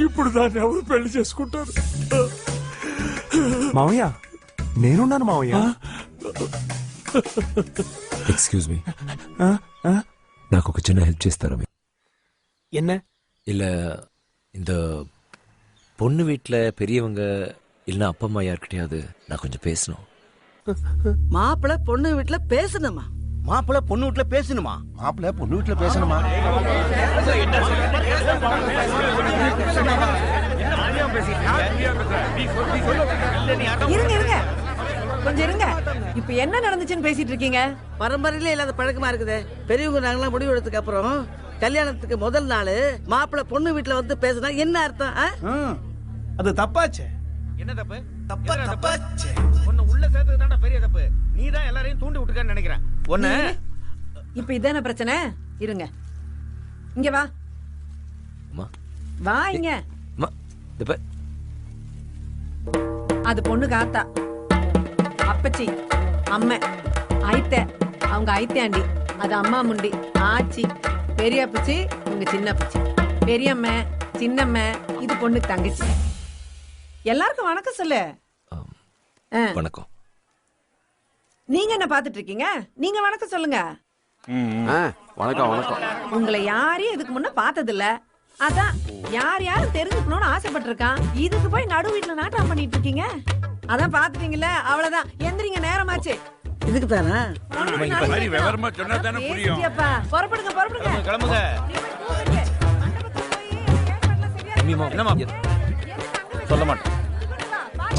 Speaker 7: ఇప్పుడు దాన్ని ఎవరు పెళ్లి చేసుకుంటారు?
Speaker 3: మావయ్య, నేనున్నాను మావయ్య.
Speaker 12: எக்ஸ்கியூஸ் மீ, నాకు ఒక చిన్న హెల్ప్ చేస్తారా?
Speaker 24: என்ன
Speaker 12: இல்ல, இந்த பொண்ணு வீட்டுல பெரியவங்க இல்லைன்னா அப்பா அம்மா யார்கிட்டயாவது நான் கொஞ்சம் பேசணும்.
Speaker 25: மாப்பிள்ள பொண்ணு வீட்டுல பேசணுமா?
Speaker 16: மாப்பிள்ள பொண்ணு வீட்டுல பேசணுமா? மாப்பிள்ள பொண்ணு வீட்டுல பேசணுமா?
Speaker 25: இருங்க இருங்க கொஞ்சம் இருங்க. இப்ப என்ன நடந்துச்சுன்னு பேசிட்டு இருக்கீங்க? பரம்பரையில இல்லாத பழக்கமா இருக்குது. பெரியவங்க நாங்களாம் முடிவு எடுத்ததுக்கு அப்புறம் கல்யாணத்துக்கு முதல் நாள் மாப்பிள்ள பொண்ணு வீட்டுல வந்து பேசினா என்ன அர்த்தம்?
Speaker 16: அது தப்பாச்சே. என்ன தப்பு? தப்பாச்சே. உன்னை உள்ள சேர்த்தது தான்டா பெரிய தப்பு. நீ தான் எல்லாரையும் தூண்டி விட்டுக்கன்னு நினைக்கிறேன். ஒண்ணு
Speaker 25: இப்ப இதான பிரச்சனை? இருங்க, இங்க வா. வா இங்க. அது பொண்ணு காத்தா, அப்பச்சி, அம்மை, ஐத்த, அவங்க ஐத்தாண்டி, அது அம்மா முண்டி, ஆச்சி, பெரிய அப்பச்சி, உங்க சின்ன அப்பச்சி, பெரியம்மா, சின்னம்மா, இது பொண்ணுக்கு தங்கச்சி. எல்லாருக்கும் வணக்கம் சொல்லு.
Speaker 12: வணக்கம்.
Speaker 25: நீங்க என்ன பாத்துட்டு இருக்கீங்க? நீங்க வணக்கம் சொல்லுங்க.
Speaker 14: வணக்கம் வணக்கம்.
Speaker 25: உங்களை யாரையும் இதுக்கு முன்ன பார்த்தது இல்ல. அதான் யார் யாரும் தெரிஞ்சுக்கணும்னு ஆசைப்பட்டிருக்கான். இதுக்கு போய் நடு வீட்டுல நாட்டம் பண்ணிட்டு இருக்கீங்க. அதான் பாத்துட்டீங்கல்ல, அவ்வளவுதான். எந்திரிங்க, நேரமாச்சு. இதுக்கு தானா? புறப்படுங்க புறப்படுங்க.
Speaker 16: கிளம்புங்க. சொல்ல மாட்டேன்.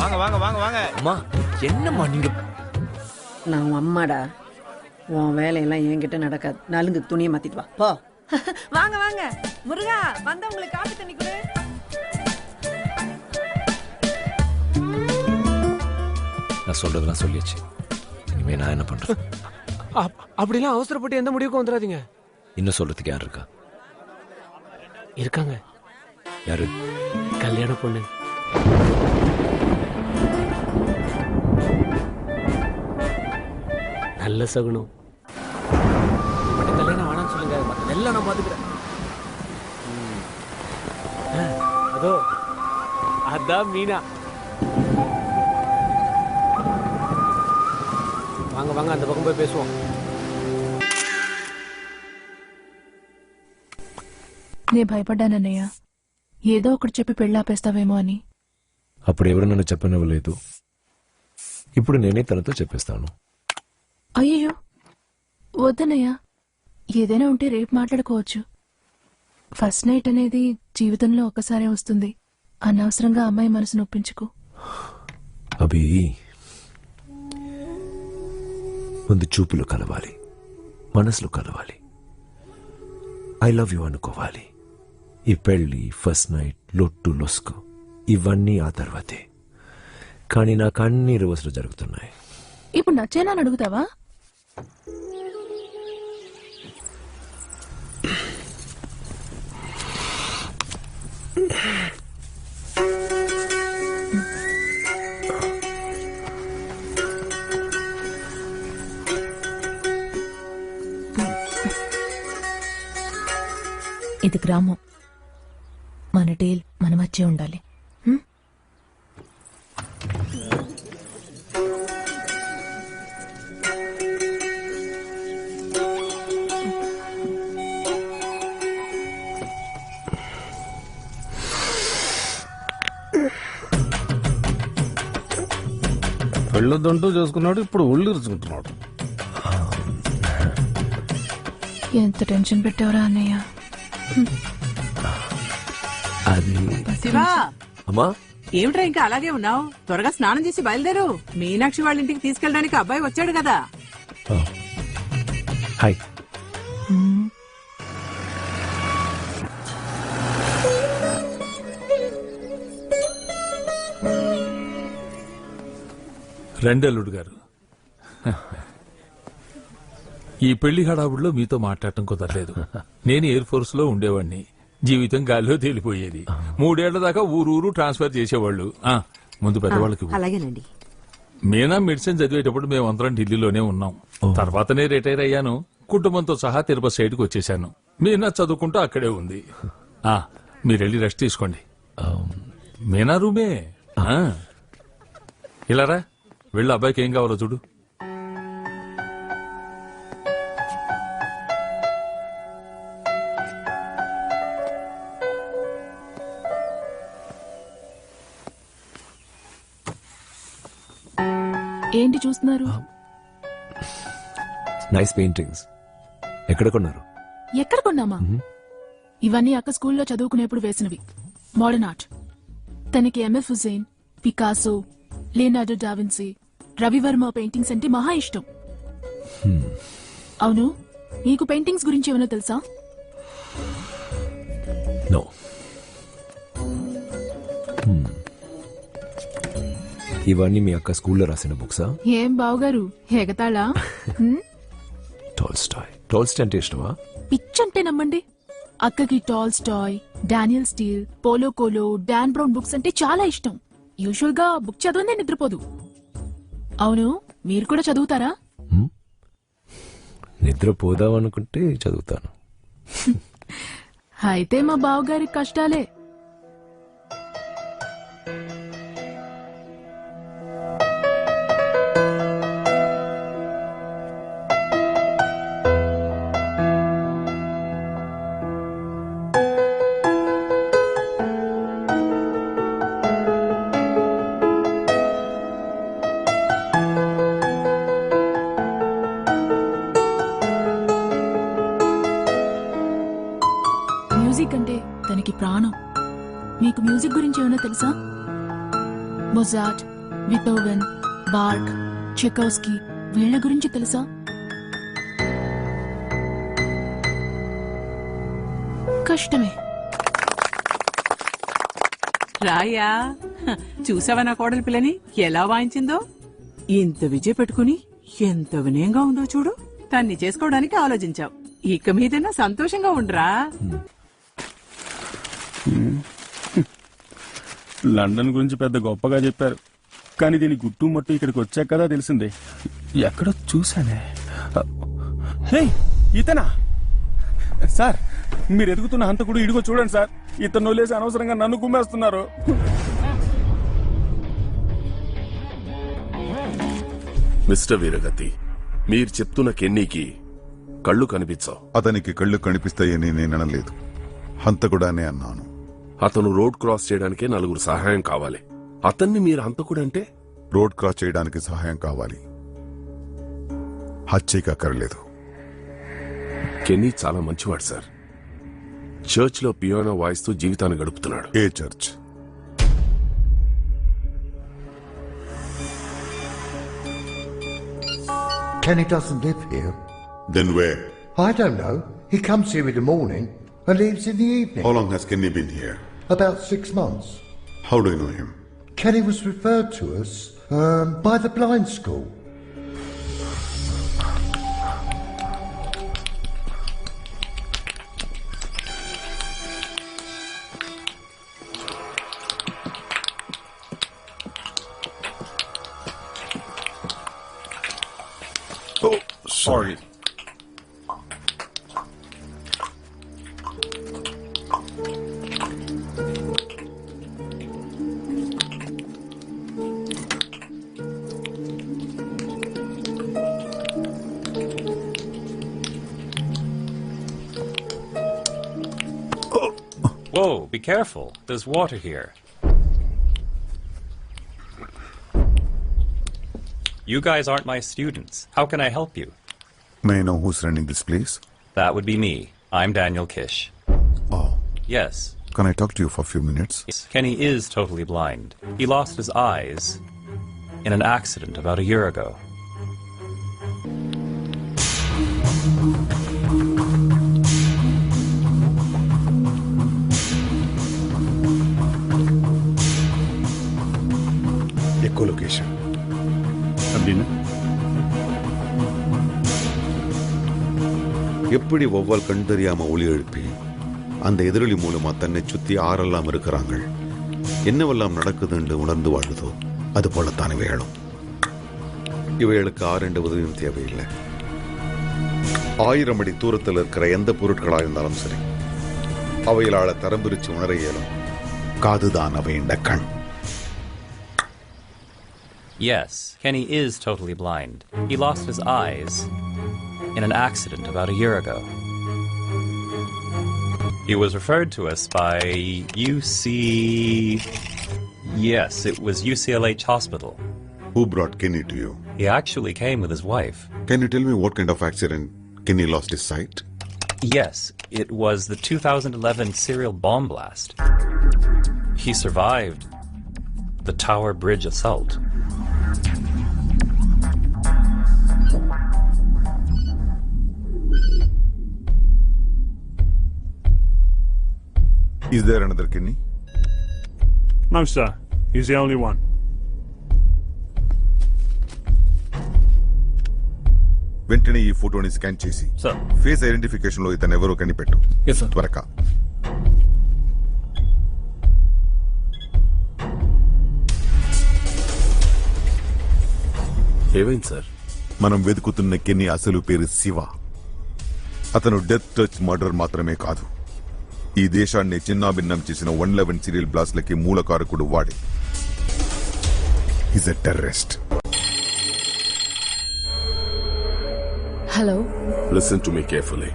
Speaker 16: வாங்க வாங்க வாங்க வாங்க.
Speaker 12: அம்மா, என்னம்மா நீங்க?
Speaker 25: நான் உன் அம்மாடா. உன் வேலையெல்லாம் என்கிட்ட நடக்காது. நலுங்கு துணியை மாத்திட்டு வா போ. வாங்க வாங்க. முருகா, வந்த உங்களுக்கு காப்பி தண்ணி கொடு.
Speaker 12: நான் சொல்றதெல்லாம் சொல்லியாச்சு. இனிமே நான் என்ன பண்றேன்?
Speaker 24: அப்படிலாம் அவசரப்பட்டு எந்த முடிவுக்கும் வந்துடாதீங்க.
Speaker 12: இன்னும் சொல்றதுக்கு யார் இருக்கா?
Speaker 24: இருக்காங்க.
Speaker 12: யாரு?
Speaker 24: கல்யாண பொண்ணு. நல்ல சகுனம். கல்யாணம் வேணாம்னு சொல்லுங்க, மத்ததெல்லாம் நான் பாத்துக்கிறேன். அதோ அதான் மீனா. வாங்க வாங்க, அந்த பக்கம் போய் பேசுவோம்.
Speaker 1: నే భయపడ్డానన్నయ్య, ఏదో ఒకటి చెప్పి పెళ్ళాపేస్తావేమో అని.
Speaker 12: అప్పుడు ఎవరు నన్ను చెప్పనివ్వలేదు. ఇప్పుడు నేనే తనతో చెప్పేస్తాను.
Speaker 1: అయ్యో వద్దనయ్య, ఏదైనా ఉంటే రేపు మాట్లాడుకోవచ్చు. ఫస్ట్ నైట్ అనేది జీవితంలో ఒక్కసారే వస్తుంది. అనవసరంగా అమ్మాయి మనసు నొప్పించుకో.
Speaker 12: అభి, ముందు చూపులు కలవాలి, మనసులు కలవాలి. ఐ లవ్ యూ అనుకోవాలి. ఈ పెళ్ళి, ఫస్ట్ నైట్, లొట్టు లొస్కు ఇవన్నీ ఆ తర్వాతే. కానీ నాకు అన్ని రివర్స్లో జరుగుతున్నాయి.
Speaker 1: ఇప్పుడు నచ్చేనా అని అడుగుతావా? ఇది గ్రామం. మన డీల్ మన మధ్య ఉండాలి.
Speaker 3: పెళ్ళొద్దంటూ చేసుకున్నాడు, ఇప్పుడు ఒళ్ళు ఇరుచుకుంటున్నాడు.
Speaker 1: ఎంత టెన్షన్ పెట్టావరా అన్నయ్య.
Speaker 12: అది
Speaker 15: శివా,
Speaker 12: అమ్మా
Speaker 15: ఏమిట్రా ఇంకా అలాగే ఉన్నావు? త్వరగా స్నానం చేసి బయలుదేరు. మీనాక్షి వాళ్ళ ఇంటికి తీసుకెళ్ళడానికి అబ్బాయి వచ్చాడు కదా.
Speaker 12: హాయ్.
Speaker 2: రెండల్లుడు గారు, ఈ పెళ్లి హడావుడిలో మీతో మాట్లాడటం కుదరలేదు. నేను ఎయిర్ ఫోర్స్ లో ఉండేవాడిని. జీవితం గాల్లో తేలిపోయేది. 3 ఏళ్ల దాకా ఊరు ట్రాన్స్ఫర్ చేసేవాళ్ళు. ముందు పెద్దవాళ్ళకి.
Speaker 18: అలాగేనండి.
Speaker 2: మీనా మెడిసిన్ చదివేటప్పుడు మేమందరం ఢిల్లీలోనే ఉన్నాం. తర్వాతనే రిటైర్ అయ్యాను. కుటుంబంతో సహా తిరుపతి సైడ్కి వచ్చేసాను. మీనా చదువుకుంటూ అక్కడే ఉంది. మీరు వెళ్ళి రెస్ట్ తీసుకోండి. మీనా రూమే. ఇలారా, వెళ్ళి అబ్బాయికి ఏం కావాలో చూడు.
Speaker 1: ఏంటి చూస్తున్నారు?
Speaker 12: Nice paintings. ఎక్కడ కొన్నారు?
Speaker 1: ఎక్కడ కొన్నామా? ఇవన్నీ అక్క స్కూల్లో చదువుకునేప్పుడు వేసినవి. Modern art. తనకి MF Hussain, Picasso, Leonardo DaVinci, Ravi Varma paintings అంటే మహా ఇష్టం. అవును, నీకు పెయింటింగ్స్ గురించి ఏమైనా తెలుసా?
Speaker 12: నో. ఇవన్నీ మీ అక్క స్కూల్లో రాసిన బుక్సా?
Speaker 1: ఏం బావగారు ఎగతాళా?
Speaker 12: టాల్స్టాయ్ అంటే ఇష్టమా?
Speaker 1: పిచ్చంటే నమ్మండి. అక్కకి Tolstoy, Danielle Steel, Paulo Coelho, Dan Brown books అంటే చాలా ఇష్టం. యూజువల్ గా బుక్ చదవనే నిద్రపోదు. అవును, మీరు కూడా చదువుతారా?
Speaker 12: నిద్రపోదామనుకుంటే చదువుతాను.
Speaker 1: అయితే మా బావగారికి కష్టాలే. మ్యూజిక్ అంటే తనకి ప్రాణం. మీకు మ్యూజిక్ గురించి ఏమైనా తెలుసా? మొజార్ట్, బీథోవెన్, బార్క్, చెకోవ్స్కీ వీళ్ళ గురించి తెలుసా? కష్టమే.
Speaker 15: రాయా, చూసావా నా కోడలి పిల్లని ఎలా వాయించిందో? ఇంత విజయ పెట్టుకుని ఎంత వినయంగా ఉందో చూడు. తన్ని చేసుకోవడానికి ఆలోచించావు. ఇక మీదైనా సంతోషంగా ఉండరా.
Speaker 3: లండన్ గురించి పెద్ద గొప్పగా చెప్పారు, కానీ దీని గుట్టు మట్టు ఇక్కడికి వచ్చాక కదా తెలిసిందే. ఎక్కడో చూసానే. ఇతనా సార్? మీరు ఎదుగుతున్న హంతకుడు ఇడిగో చూడండి సార్. ఇతను వదిలేసి అనవసరంగా నన్ను గుమ్మేస్తున్నారు.
Speaker 4: మిస్టర్ వీరగతి, మీరు చెప్తున్న కెన్నీకి కళ్ళు కనిపించావు.
Speaker 6: అతనికి కళ్ళు కనిపిస్తాయని నేను అనలేదు, హంతకుడానే అన్నాను.
Speaker 4: అతను రోడ్ క్రాస్ చేయడానికే 4 సహాయం కావాలి. అతన్ని మీరు హంతకుడంటే?
Speaker 6: రోడ్ క్రాస్ చేయడానికి సహాయం కావాలి, హత్యకి అక్కర్లేదు.
Speaker 4: కెన్నీ చాలా మంచివాడు సార్. చర్చ్ లో పియానో వాయిస్తూ జీవితాన్ని గడుపుతున్నాడు.
Speaker 6: ఏ church?
Speaker 7: Kenny doesn't live here.
Speaker 6: Then where?
Speaker 7: I don't know. He comes here in the morning and leaves in the evening.
Speaker 6: How long has Kenny been here?
Speaker 7: About 6 months.
Speaker 6: How do you know him?
Speaker 7: Kenny was referred to us by the blind school.
Speaker 6: Oh, sorry.
Speaker 8: Whoa, be careful. There's water here. You guys aren't my students. How can I help you?
Speaker 6: May I know who's running this place?
Speaker 8: That would be me. I'm Daniel Kish.
Speaker 6: Oh.
Speaker 8: Yes.
Speaker 6: Can I talk to you for a few minutes?
Speaker 8: Kenny is totally blind. He lost his eyes in an accident about a year ago.
Speaker 6: Echolocation. அப்படின்னு
Speaker 9: எப்படி ஒவ்வொரு கண் தெரியாம ஒளி எழுப்பி அந்த எதிரொலி மூலமா தன்னை சுத்தி ஆரெல்லாம் இருக்கிறாங்க என்னவெல்லாம் நடக்குதுன்னு உணர்ந்து வாழுதோ அது போலத்தான் இவைகளும். இவைகளுக்கு ஆரெண்டு உதவியும் தேவையில்லை. 1000 அடி தூரத்தில் இருக்கிற எந்த பொருட்களா இருந்தாலும் சரி அவைகளால தரம் பிரிச்சு உணர இயலும். காதுதான் அவையின் கண்.
Speaker 8: Yes, Kenny is totally blind. He lost his eyes in an accident about a year ago. He was referred to us by Yes, it was UCLH Hospital.
Speaker 9: Who brought Kenny to you?
Speaker 8: He actually came with his wife.
Speaker 9: Can you tell me what kind of accident Kenny lost his sight?
Speaker 8: Yes, it was the 2011 serial bomb blast. He survived the Tower Bridge assault.
Speaker 6: Is there another Kenny?
Speaker 10: No, sir. He's the only one.
Speaker 6: వెంటనే ఈ ఫోటోని scan చేసి face identification లో ఇతను ఎవరో కనిపెట్టు. త్వరగా.
Speaker 4: ఏమైంది sir?
Speaker 6: మనం వెతుకుతున్న కెన్నీ అసలు పేరు శివ. అతను డెత్ టచ్ మర్డర్ మాత్రమే కాదు, ఈ దేశాన్ని చిన్నాభిన్నం చేసిన 111 సీరియల్ బ్లాస్ట్లకి మూలకారకుడు వాడే. Is a terrorist.
Speaker 11: Hello.
Speaker 4: Listen to me carefully.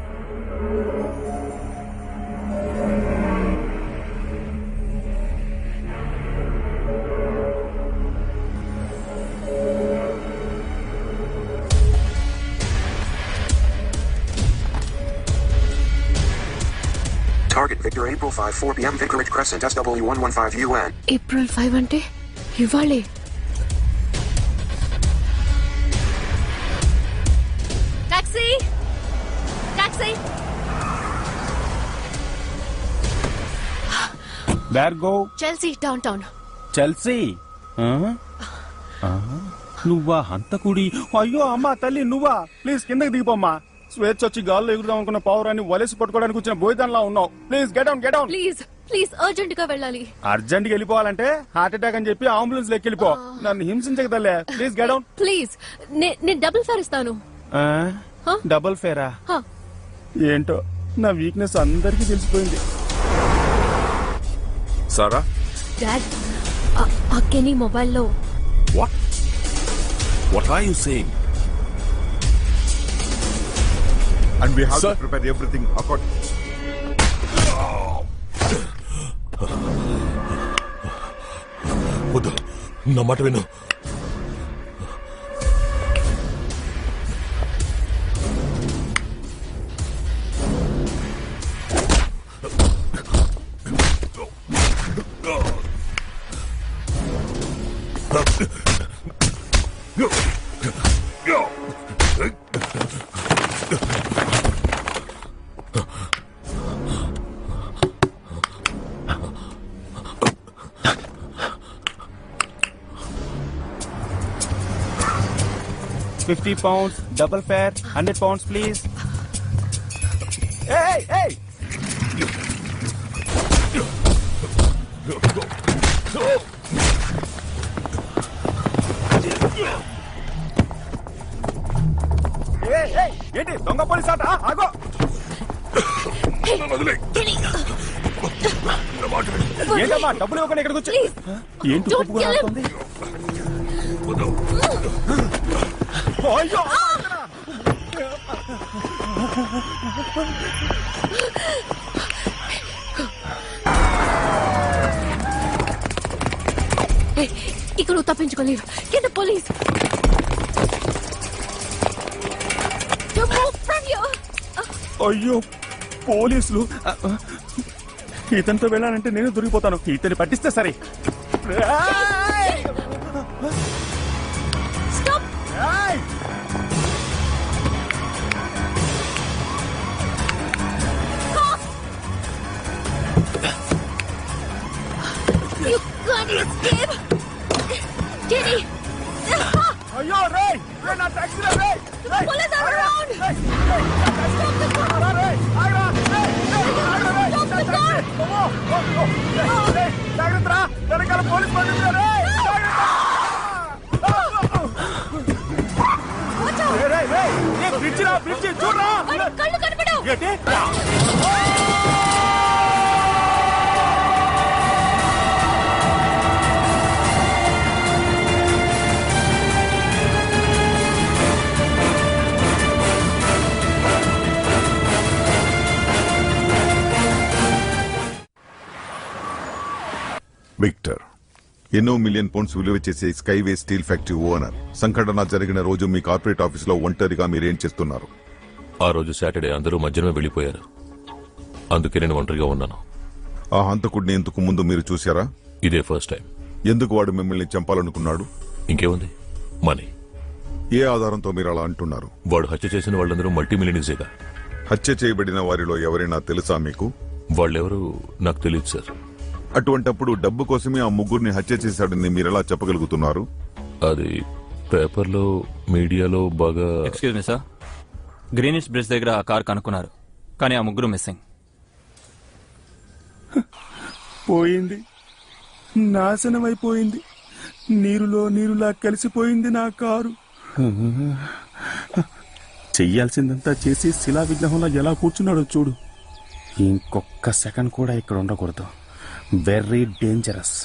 Speaker 21: Target Victor April 5 4 p.m. Vicarage Crescent SW115 UN.
Speaker 11: April 5 అంటే ఇవాళే.
Speaker 22: Taxi taxi.
Speaker 3: Where go?
Speaker 22: Chelsea down town.
Speaker 3: Chelsea? నువ్వా హంతకుడి? అయ్యో అమ్మా తల్లి నువ్వా? ప్లీజ్ కిందకి దిగిపోమ్మా. స్వేచ్ఛ వచ్చి గాల్లో ఎగురుదాం అనుకున్న పావురాన్ని వలసి పట్టుకోవడానికి వచ్చిన బోయిదాన్లా ఉన్నావు. Please get down get down.
Speaker 22: Please please urgent గా వెళ్ళాలి.
Speaker 3: అర్జెంట్ గా వెళ్ళిపోవాలంటే హార్ట్ అటాక్ అని చెప్పి అంబులెన్స్ లెక్కి వెళ్ళిపో. నన్ను హింసించక తల్లే. Please get down.
Speaker 22: ప్లీజ్ నేను డబుల్ ఫేర్ ఇస్తాను.
Speaker 3: డబుల్ ఫేరా? ఏంటో నా వీక్నెస్ అందరికీ తెలిసిపోయింది.
Speaker 4: సారా?
Speaker 22: డాడ్ ఆ కెనీ మొబైల్లో.
Speaker 4: What are you saying?
Speaker 6: And we have to prepare everything according.
Speaker 26: వద్దు, నా మాట విను.
Speaker 3: 50 pounds, double fare, 100 pounds, please. Hey, hey! ఏంటి దొంగ పోలీస్ ఆట ఆగో ఏంటమ్మా డబ్బులు ఇవ్వకుండా ఇక్కడికి వచ్చి ఏంటి ఒప్పుకున్నాస్తుంది అయ్యో
Speaker 22: ఇక్కడ తప్పించుకోలేరు కింద పోలీస్
Speaker 3: అయ్యో పోలీసులు ఇతనితో వెళ్ళానంటే నేను దొరికిపోతాను ఇతని పట్టిస్తే సరే అయ్యో రే నా టాక్సీ రే జాగ్రత్త వెనకాల పోలీస్ బ్రిడ్జి చూడరా
Speaker 6: విక్టర్ ఎన్నో మిలియన్ పౌండ్స్ విలువ చేసే స్కైవే స్టీల్ ఫ్యాక్టరీ ఓనర్ సంఘటన జరిగిన రోజు మీ కార్పొరేట్ ఆఫీసులో ఒంటరిగా మీరేం చేస్తున్నారు?
Speaker 5: ఆ రోజు సాటర్డే అందరూ మధ్యాహ్నం వెళ్లిపోయారు. అందుకే నేను ఒంటరిగా ఉన్నాను.
Speaker 6: ఆ హంతకుడిని ఇంతకు ముందు మీరు చూశారా?
Speaker 5: ఇదే ఫస్ట్ టైం.
Speaker 6: ఎందుకు వాడు మిమ్మల్ని చంపాలనుకున్నాడు?
Speaker 5: ఇంకేముంది, మనీ.
Speaker 6: ఏ ఆధారంతో మీరు అలా అంటున్నారు?
Speaker 5: వాడు హత్య చేసిన వాళ్ళందరూ మల్టీ మిలియనీర్సేగా.
Speaker 6: హత్య చేయబడిన వారిలో ఎవరైనా తెలుసా మీకు?
Speaker 5: వాళ్ళెవరూ నాకు తెలియదు సార్.
Speaker 6: అటువంటప్పుడు డబ్బు కోసమే ఆ ముగ్గురిని హత్య చేశాడని మీరెలా చెప్పగలుగుతున్నారు?
Speaker 5: అది పేపర్లో మీడియాలో బాగా.
Speaker 13: Excuse me sir, greenish bridge దగ్గర ఆ కార్ కనుక్కున్నారు, కానీ ఆ ముగ్గురు మిస్సింగ్.
Speaker 3: పోయింది, నాశనం అయిపోయింది, నీరులో నీరులా కలిసిపోయింది నా కారు. చెయ్యాల్సిందంతా చేసి శిలా విగ్రహంలో ఎలా కూర్చున్నాడో చూడు. ఇంకొక్క సెకండ్ కూడా ఇక్కడ ఉండకూడదు. Very dangerous.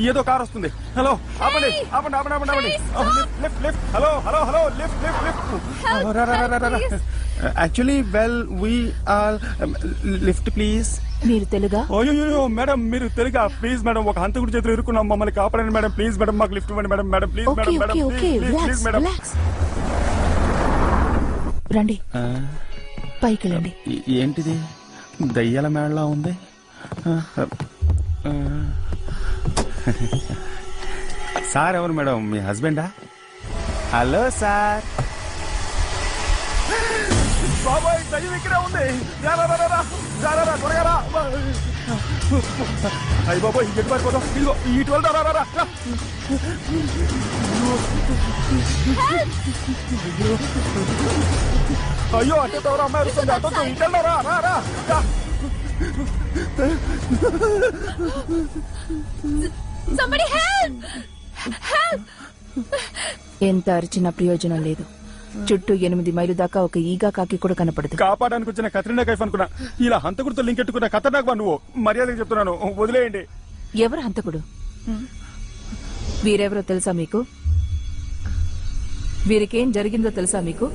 Speaker 3: ఏదో కార్ వస్తుంది. హలో ఆపండి ఆపండి ఆపండి ఆపండి ఆపండి. Lift lift. Hello hello hello lift lift lift. Actually well we are lift please.
Speaker 22: మీరు తెలుగా?
Speaker 3: అయ్యో మేడం మీరు తెలుగా? ప్లీజ్ మేడం, ఒక హంతకుడి చేతులు ఇరుక్కున్నాం, మమ్మల్ని కాపాడండి మేడం. ప్లీజ్ మేడం, మాకు లిఫ్ట్ ఇవ్వండి madam. Madam please madam. Madam please madam.
Speaker 22: రండి పైకి వెళ్ళండి.
Speaker 3: ఏంటిది దయ్యాల మేళలా ఉంది? సార్ ఎవరు మేడం? మీ హస్బెండా? Hello sir. బాబాయ్ దయ్యం ఇక్కడే ఉంది. త్వరగా రా. అయ్యి బాబాయ్ ఎటు పడిపోతాం. ఇదిగో ఇటు వెళ్తా. అయ్యో అట్టే తవరా అమ్మాయి వస్తుంది. అట్టొద్దు, ఇటు రా.
Speaker 22: ఎంత అరిచినా ప్రయోజనం లేదు. చుట్టూ 8 మైలు దాకా ఒక ఈగా కాకి కూడా కనపడదు.
Speaker 3: కాపాడానికి వచ్చిన కత్రినా కైఫ్ అనుకున్నా. ఇలా హంతకుడితో లింక్ ఎట్టుకున్న ఖతర్నాక్ నువ్వు. మర్యాదగా చెప్తున్నాను, వదిలేయండి.
Speaker 22: ఎవరు హంతకుడు? వీరెవరో తెలుసా మీకు? వీరికేం జరిగిందో తెలుసా మీకు?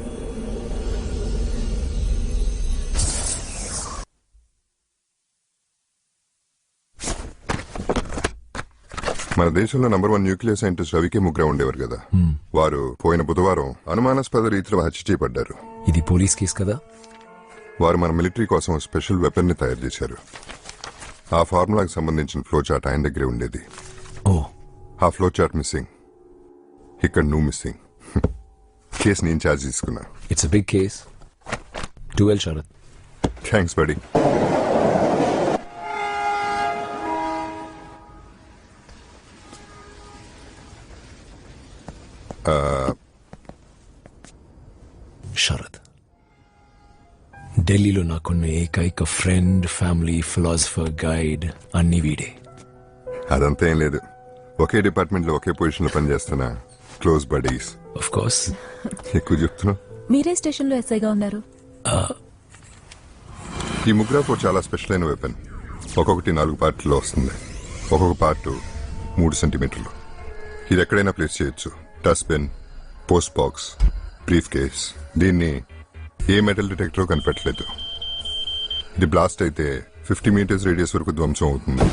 Speaker 7: మన దేశంలో నంబర్ 1 న్యూక్లియర్ సైంటిస్ట్ రవికే ముగ్గురు ఉండేవారు కదా. వారు పోయిన బుధవారం అనుమానాస్పద రీతిలో హత్య చేయబడ్డారు.
Speaker 12: ఇది పోలీస్ కేసు కదా?
Speaker 7: వారు మన మిలిటరీ కోసం స్పెషల్ వెపన్ ని తయారు చేశారు. ఆ ఫార్ములాకి సంబంధించిన ఫ్లో చార్ట్ ఆయన దగ్గరే ఉండేది. ఆ ఫ్లో చార్ట్ మిస్సింగ్. ఇక్కడ నువ్వు మిస్సింగ్. కేసుని ఇన్ఛార్జ్ తీసుకున్నా.
Speaker 12: It's big case. Do well Sharath.
Speaker 7: Thanks buddy.
Speaker 12: Sharath, ఢిల్లీలో నాకున్న ఏకైక ఫ్రెండ్, ఫ్యామిలీ, ఫిలాసఫర్, గైడ్ అన్ని వీడే.
Speaker 7: అదంతా ఏం లేదు, ఒకే డిపార్ట్మెంట్ లో ఒకే పొజిషన్ లో పనిచేస్తున్నా క్లోజ్ బడీస్.
Speaker 12: Of course.
Speaker 7: ఎక్కువ చెప్తున్నా.
Speaker 22: మీరే స్టేషన్ లో ఎస్ఐగా ఉన్నారు.
Speaker 7: ఈ ముగ్రాఫ్ చాలా స్పెషల్ అయిన వెపన్. ఒక్కొక్కటి 4 పార్ట్లో వస్తుంది. ఒక్కొక్క పార్ట్ 3 సెంటీమీటర్లు. ఇది ఎక్కడైనా ప్లేస్ చేయొచ్చు. Dustbin, post box, briefcase. దీన్ని ఏ మెటల్ డిటెక్టర్ కనిపెట్టలేదు. ఇది బ్లాస్ట్ అయితే 50 మీటర్స్ రేడియస్ వరకు ధ్వంసం అవుతుంది.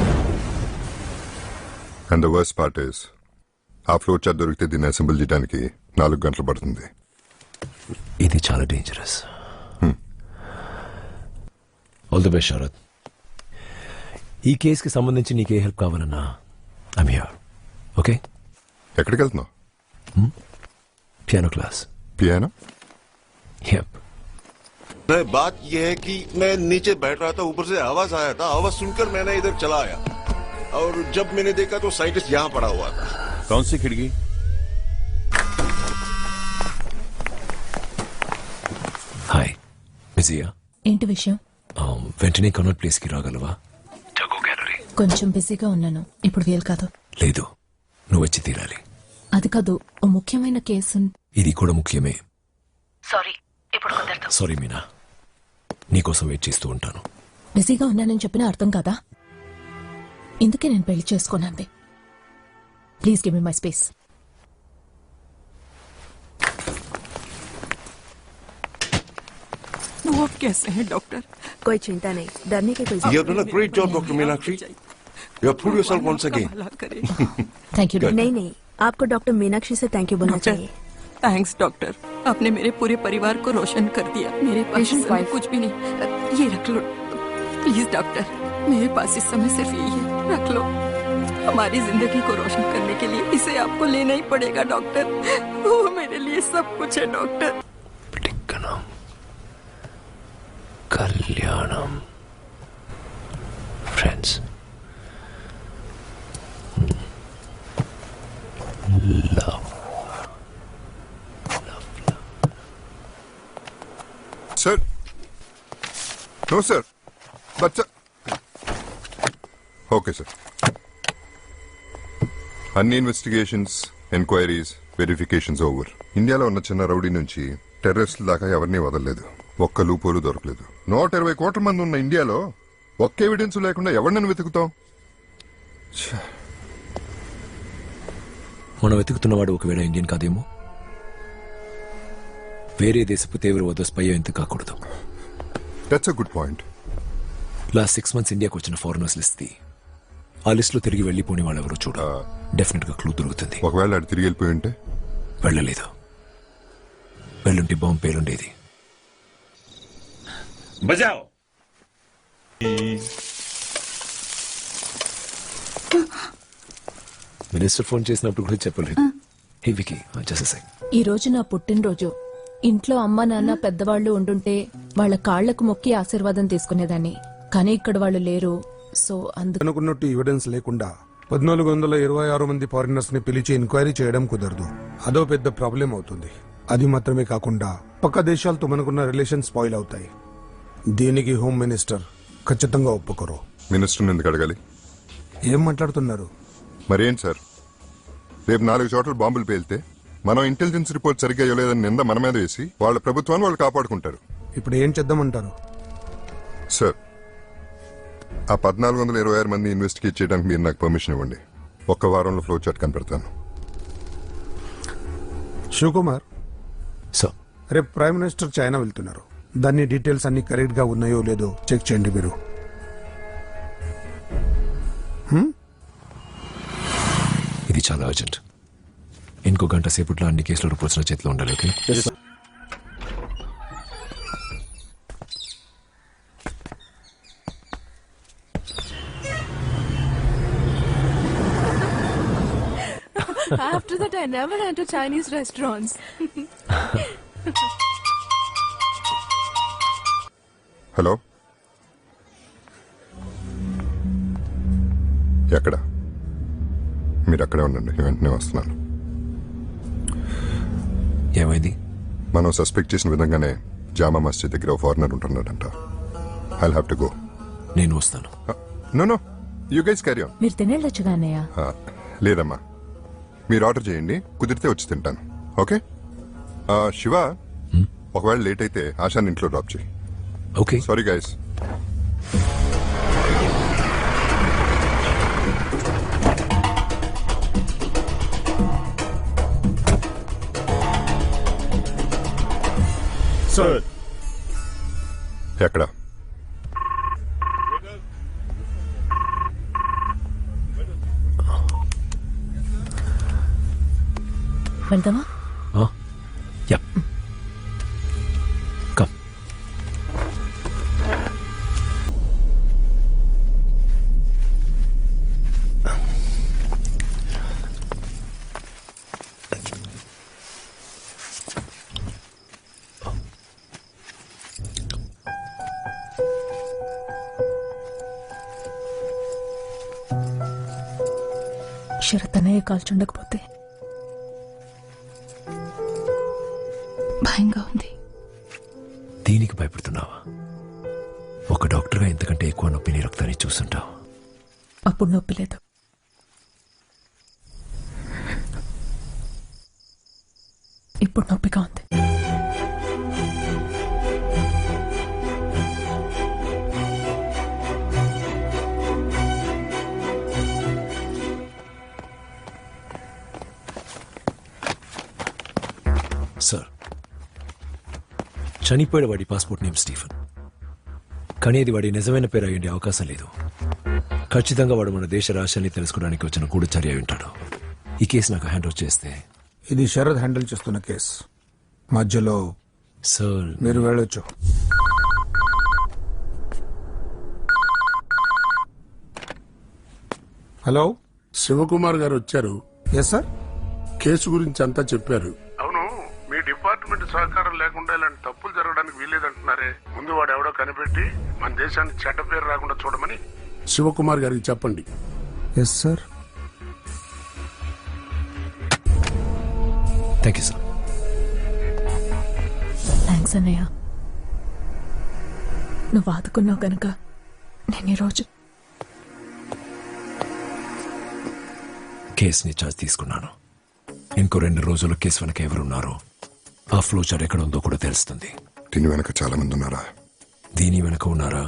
Speaker 7: And the worst part is ఆ ఫ్లో చార్ట్ దొరికితే దీన్ని అసెంబుల్ చేయడానికి 4 గంటలు పడుతుంది.
Speaker 12: ఇది చాలా dangerous. All the best Sharath. ఈ కేసుకి సంబంధించి నీకే హెల్ప్ కావాలన్నా ఐమ్ హియర్. ఓకే?
Speaker 7: ఎక్కడికి వెళ్తున్నావు?
Speaker 12: Piano class.
Speaker 7: पियानो?
Speaker 12: Yep.
Speaker 14: बात यह है कि मैं नीचे बैठ रहा था, ऊपर से आवाज आया था. आवाज सुनकर मैंने इधर चला आया और जब मैंने देखा तो साइंटिस्ट यहाँ पड़ा हुआ था.
Speaker 3: कौन सी खिड़की?
Speaker 12: హాయ్ విజయ.
Speaker 17: ఏంటి విషయం?
Speaker 12: వెంటనే కనౌట్ ప్లేస్ కి రాగలవా?
Speaker 17: కొంచెం బిజీగా ఉన్నాను, ఇప్పుడు వీలు కాదు.
Speaker 12: లేదు, నువ్వు వచ్చి తీరాలి.
Speaker 17: అది కాదు, ఓ ముఖ్యమైన కేసు.
Speaker 12: ఇది కూడా ముఖ్యమే.
Speaker 17: సారీ, ఇప్పుడు కుదరదు.
Speaker 12: సారీ మీనా, నీకోసం వెయిట్ చేస్తూ ఉంటాను.
Speaker 17: బిజీగా ఉన్నానని చెప్పినా అర్థం కాదా? ఇందుకే నేను పెళ్లి చేసుకోనంది. Please give me my space.
Speaker 15: वो कैसे हैं डॉक्टर?
Speaker 18: कोई चिंता नहीं, डरने की कोई
Speaker 14: You have done a great job, Dr. Meenakshi. You have proved yourself once again.
Speaker 17: Thank you.
Speaker 18: नहीं नहीं, आपको डॉक्टर मीनाक्षी से थैंक यू बोलना चाहिए.
Speaker 15: थैंक्स डॉक्टर, आपने मेरे पूरे परिवार को रोशन कर दिया. मेरे पास इस समय कुछ भी नहीं. ये रख लो प्लीज डॉक्टर, मेरे पास इस समय सिर्फ यही है, रख लो. हमारी जिंदगी को रोशन करने के लिए इसे आपको लेना ही पड़ेगा डॉक्टर. वो मेरे लिए सब कुछ है डॉक्टर.
Speaker 12: కళ్యాణం. Friends, love.
Speaker 7: Sir, no sir, బచ్చా. Okay sir. అన్ని ఇన్వెస్టిగేషన్స్, ఎంక్వైరీస్, వెరిఫికేషన్స్ ఓవర్. ఇండియాలో ఉన్న చిన్న రౌడీ నుంచి టెర్రరిస్టుల దాకా ఎవరిని వదలలేదు. ఒక్క లూపోలు దొరకలేదు. 120 కోట్ల మంది ఉన్న ఇండియాలో ఒక్క ఎవిడెన్స్ లేకుండా ఎవరినైనా వెతుకుతాం?
Speaker 12: మనం వెతుకుతున్నవాడు ఒకవేళ ఇండియన్ కాదేమో. వేరే దేశపు తీవ్రవాద స్పై ఎంత కాకూడదు.
Speaker 7: That's a good point.
Speaker 12: Last 6 months ఇండియాకు వచ్చిన ఫారినర్స్ లిస్ట్ ఆ లిస్ట్ లో తిరిగి వెళ్లిపోని వాళ్ళు ఎవరు చూడ డెఫినెట్ గా క్లూ దొరుకుతుంది.
Speaker 7: ఒకవేళ అది తిరిగి వెళ్ళిపోయి ఉంటే?
Speaker 12: వెళ్ళలేదు. వెళ్ళుంటే బాంబు పేలుండేది.
Speaker 19: బజావ్.
Speaker 12: మినిస్టర్ ఫోన్ చేసినప్పుడు కూడా చెప్పలేదు. హే వికీ, చేసేసాయి.
Speaker 17: ఈ రోజు నా పుట్టినరోజు. ఇంట్లో అమ్మ నాన్న పెద్దవాళ్లు ఉండుంటే వాళ్ళ కాళ్లకు మొక్కి ఆశీర్వాదం తీసుకునేదాన్ని. కానీ ఇక్కడ వాళ్ళు లేరు. సో
Speaker 20: అనుకున్నట్టు ఎవిడెన్స్ లేకుండా 1426 మంది ఫారినర్స్ ని పిలిచి ఎంక్వైరీ చేయడం కుదరదు. అదో పెద్ద ప్రాబ్లం అవుతుంది. అది మాత్రమే కాకుండా పక్క దేశాలతో మనకున్న రిలేషన్ స్పాయిల్ అవుతాయి. దీనికి హోమ్ మినిస్టర్ ఖచ్చితంగా ఒప్పుకోరు.
Speaker 7: మినిస్టర్ ఎందుకు అడగాలి?
Speaker 20: ఏం మాట్లాడుతున్నారు?
Speaker 7: మరేంటి సార్, రేపు 4 చోట్ల బాంబులు పేలితే మనం ఇంటెలిజెన్స్ రిపోర్ట్ సరిగ్గా ఇవ్వలేదని నింద మన మీద వేసి వాళ్ళ ప్రభుత్వాన్ని వాళ్ళు కాపాడుకుంటారు.
Speaker 20: ఇప్పుడు ఏం చేద్దామంటారు?
Speaker 7: సార్, ఆ 1426 మంది ఇన్వెస్టిగేట్ చేయడానికి మీరు నాకు పర్మిషన్ ఇవ్వండి. ఒక్క వారంలో ఫ్లో చార్ట్ కనిపెడతాను.
Speaker 20: శివకుమార్
Speaker 12: సార్,
Speaker 20: రేపు ప్రైమ్ మినిస్టర్ చైనా వెళ్తున్నారు. దాని డీటెయిల్స్ అన్ని కరెక్ట్ గా ఉన్నాయో లేదో చెక్ చేయండి మీరు.
Speaker 12: ఇది చాలా అర్జెంట్. ఇంకో గంట సేపట్లో అన్ని కేసుల రిపోర్ట్స్ నా చేతిలో ఉండాలి. Okay?
Speaker 17: After that, I never enter Chinese restaurants.
Speaker 7: Hello, ఎక్కడ? మీరు అక్కడే ఉండండి, వెంటనే వస్తున్నాను.
Speaker 16: ఏమైంది?
Speaker 7: మనం సస్పెక్ట్ చేసిన విధంగానే జామా మస్జిద్ దగ్గర ఫారినర్ ఉంటున్నాడంట. I'll have to go.
Speaker 16: నేను వస్తాను.
Speaker 7: No, you guys carry on.
Speaker 17: మీరు తినేళ్ళొచ్చుగా అన్నయ్య.
Speaker 7: లేదమ్మా, మీరు ఆర్డర్ చేయండి, కుదిరితే వచ్చి తింటాను. ఓకే? శివ, ఒకవేళ లేట్ అయితే ఆశాని ఇంట్లో డ్రాప్ చేయి.
Speaker 16: ఓకే.
Speaker 7: Sorry guys.
Speaker 3: సార్,
Speaker 7: ఎక్కడ?
Speaker 17: వెళ్దామా?
Speaker 16: Yeah, come.
Speaker 17: శరత్ అన్నయ్య కాల్చుండకపోతే భయంగా ఉంది.
Speaker 16: దీనికి భయపడుతున్నావా? ఒక డాక్టర్గా ఇంతకంటే ఎక్కువ నొప్పి నీ రక్తాన్ని చూసుంటావు.
Speaker 17: అప్పుడు నొప్పి లేదు. ఇప్పుడు నొప్పిగా ఉంది.
Speaker 16: సార్, చనిపోయాడు వాడి పాస్పోర్ట్ నేమ్ స్టీఫెన్. కానీ ఇది వాడి నిజమైన పేరు అయ్యే అవకాశం లేదు. ఖచ్చితంగా వాడు మన దేశ రహస్యాన్ని తెలుసుకోవడానికి వచ్చిన గూఢచారి అయి ఉంటాడు. ఈ కేసు నాకు హ్యాండ్ ఓవర్ చేస్తే.
Speaker 20: ఇది శరత్ హ్యాండిల్ చేస్తున్న కేసు. మధ్యలో
Speaker 16: సార్
Speaker 20: మీరు వెళ్ళొచ్చు. హలో,
Speaker 19: శివకుమార్ గారు వచ్చారు.
Speaker 20: Yes sir.
Speaker 19: కేసు గురించి అంతా చెప్పారు. అవును, మీ డిపార్ట్మెంట్ సహకారం లేకుండా ఇలాంటి తప్పులు జరగడానికి వీల్లేదంటున్నారే. ముందు వాడు ఎవడో కనిపెట్టి మన దేశానికి చెడ్డ పేరు రాకుండా చూడమని శివకుమార్ గారికి చెప్పండి.
Speaker 20: Yes sir.
Speaker 16: Thank you sir.
Speaker 17: Thanks అన్నయ్య. నువ్వు ఆదుకున్నావు గనక నేను ఈరోజు
Speaker 16: కేసుని ఛార్జ్ తీసుకున్నాను. ఇంకో 2 రోజుల్లో కేసు వెనక ఎవరున్నారో, ఆ ఫ్లో చార్ట్ ఎక్కడ ఉందో కూడా తెలుస్తుంది.
Speaker 7: దీని వెనక చాలా మంది ఉన్నారా?
Speaker 16: దీని వెనక ఉన్నారా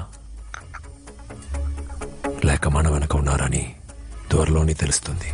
Speaker 16: లేక మన వెనక ఉన్నారా అని త్వరలోనే తెలుస్తుంది.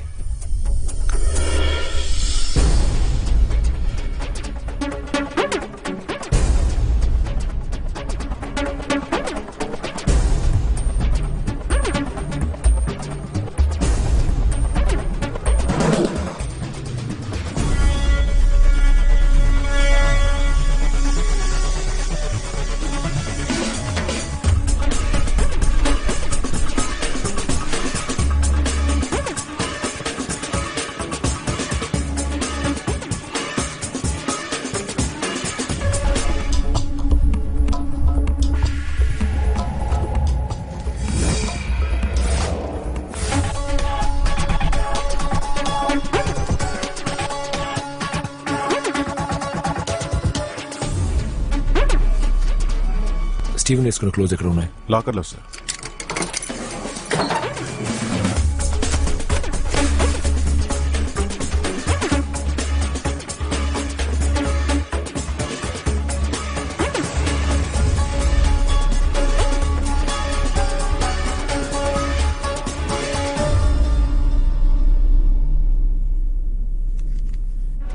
Speaker 16: స్టీవెన్ వేసుకున్న క్లోజ్ ఎక్కడ ఉన్నాయి?
Speaker 7: లాకర్లో సార్.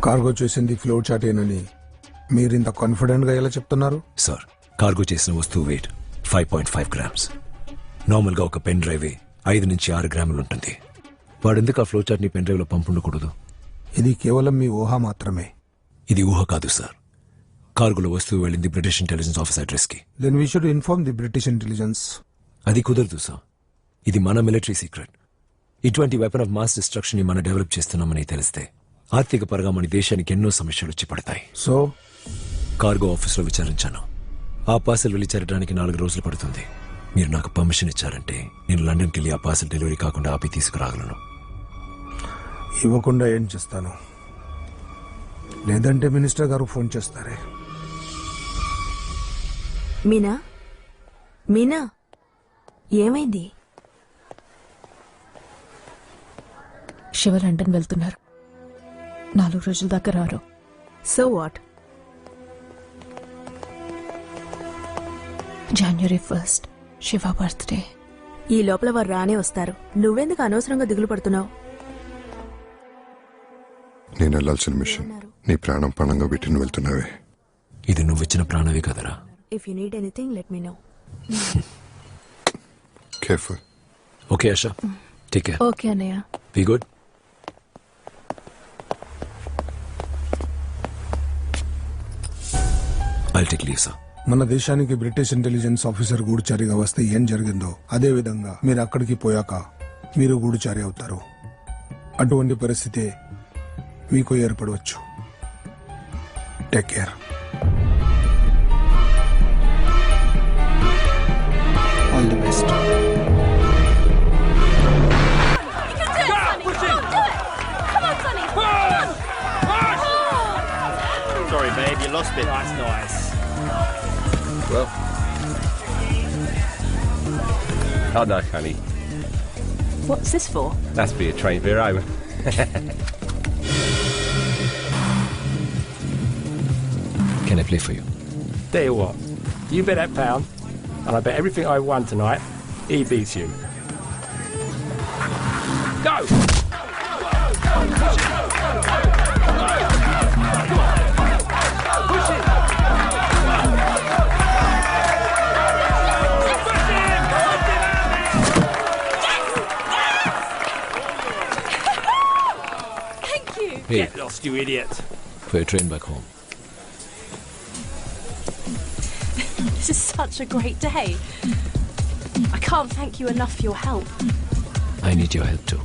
Speaker 20: కార్గో చేసింది ఫ్లో చాటేనని మీరు ఇంత కాన్ఫిడెంట్ గా ఎలా చెప్తున్నారు?
Speaker 16: సార్, కార్గో చేసిన వస్తువు వెయిట్ 5.5 గ్రామ్స్. నార్మల్ గా ఒక పెన్ డ్రైవ్ 5 నుంచి 6 గ్రాములు ఉంటుంది. వాడెందుకు ఆ ఫ్లో చార్ట్ ని పెన్ డ్రైవ్ లో పంపుండకూడదు?
Speaker 20: ఇది కేవలం మీ ఊహ మాత్రమే.
Speaker 16: ఇది ఊహ కాదు సార్. కార్గోలో వస్తువు వెళ్ళింది బ్రిటిష్ ఇంటెలిజెన్స్ ఆఫీసర్ అడ్రస్ కి.
Speaker 20: Then we should inform the British intelligence.
Speaker 16: అది కుదరదు సార్. ఇది మన మిలిటరీ సీక్రెట్. ఇటువంటి వెపన్ ఆఫ్ మాస్ డిస్ట్రక్షన్ ని మనం డెవలప్ చేస్తున్నామని తెలిస్తే ఆర్థిక పరంగా మన దేశానికి ఎన్నో సమస్యలు వచ్చి పడతాయి.
Speaker 20: సో
Speaker 16: కార్గో ఆఫీస్లో విచారించాను. ఆ పార్సల్ వెళ్ళి చేరడానికి 4 రోజులు పడుతుంది. మీరు నాకు పర్మిషన్ ఇచ్చారంటే నేను లండన్కి వెళ్ళి ఆ పార్సల్ డెలివరీ కాకుండా ఆపి తీసుకురాగలను.
Speaker 20: ఇవ్వకుండా ఏం చేస్తాను? లేదంటే మినిస్టర్ గారు ఫోన్ చేస్తారే.
Speaker 18: మీనా మీనా ఏమైంది?
Speaker 17: శివ లండన్ వెళ్తున్నారు. 4 రోజుల దాకా రారు.
Speaker 18: So what?
Speaker 17: January 1st Shiva birthday.
Speaker 18: ఈ లోపల వారు రానే వస్తారు. నువ్వెందుకు అనవసరంగా దిగులు పడుతున్నావు?
Speaker 7: నేను వెళ్లాల్సిన మిషన్ నీ ప్రాణం పణంగా పెట్టి నువ్వు వెళ్తున్నావే.
Speaker 16: ఇది నువ్విచ్చిన ప్రాణవే కదరా.
Speaker 18: If you need anything let me know.
Speaker 7: Careful.
Speaker 16: Okay Asha, take care.
Speaker 17: Okay అన్నయ్య.
Speaker 16: Be good. I'll take leave, sir.
Speaker 20: మన దేశానికి బ్రిటిష్ ఇంటెలిజెన్స్ ఆఫీసర్ గూడుచారిగా వస్తే ఏం జరిగిందో అదే విధంగా మీరు అక్కడికి పోయాక మీరు గూడుచారి అవుతారు. అటువంటి పరిస్థితి మీకు ఏర్పడవచ్చు. Take care. All the best.
Speaker 1: Sorry, babe, you lost it. That's nice.
Speaker 4: Well. Oh no, honey.
Speaker 1: What's this for?
Speaker 4: That's be a train for your own.
Speaker 16: Can I play for you?
Speaker 1: Tell you what, you bet that pound, and I bet everything I won tonight, he beats you. Go!
Speaker 16: Hey.
Speaker 1: Get lost, you idiot.
Speaker 16: For your train back home.
Speaker 2: This is such a great day. I can't thank you enough for your help.
Speaker 16: I need your help too.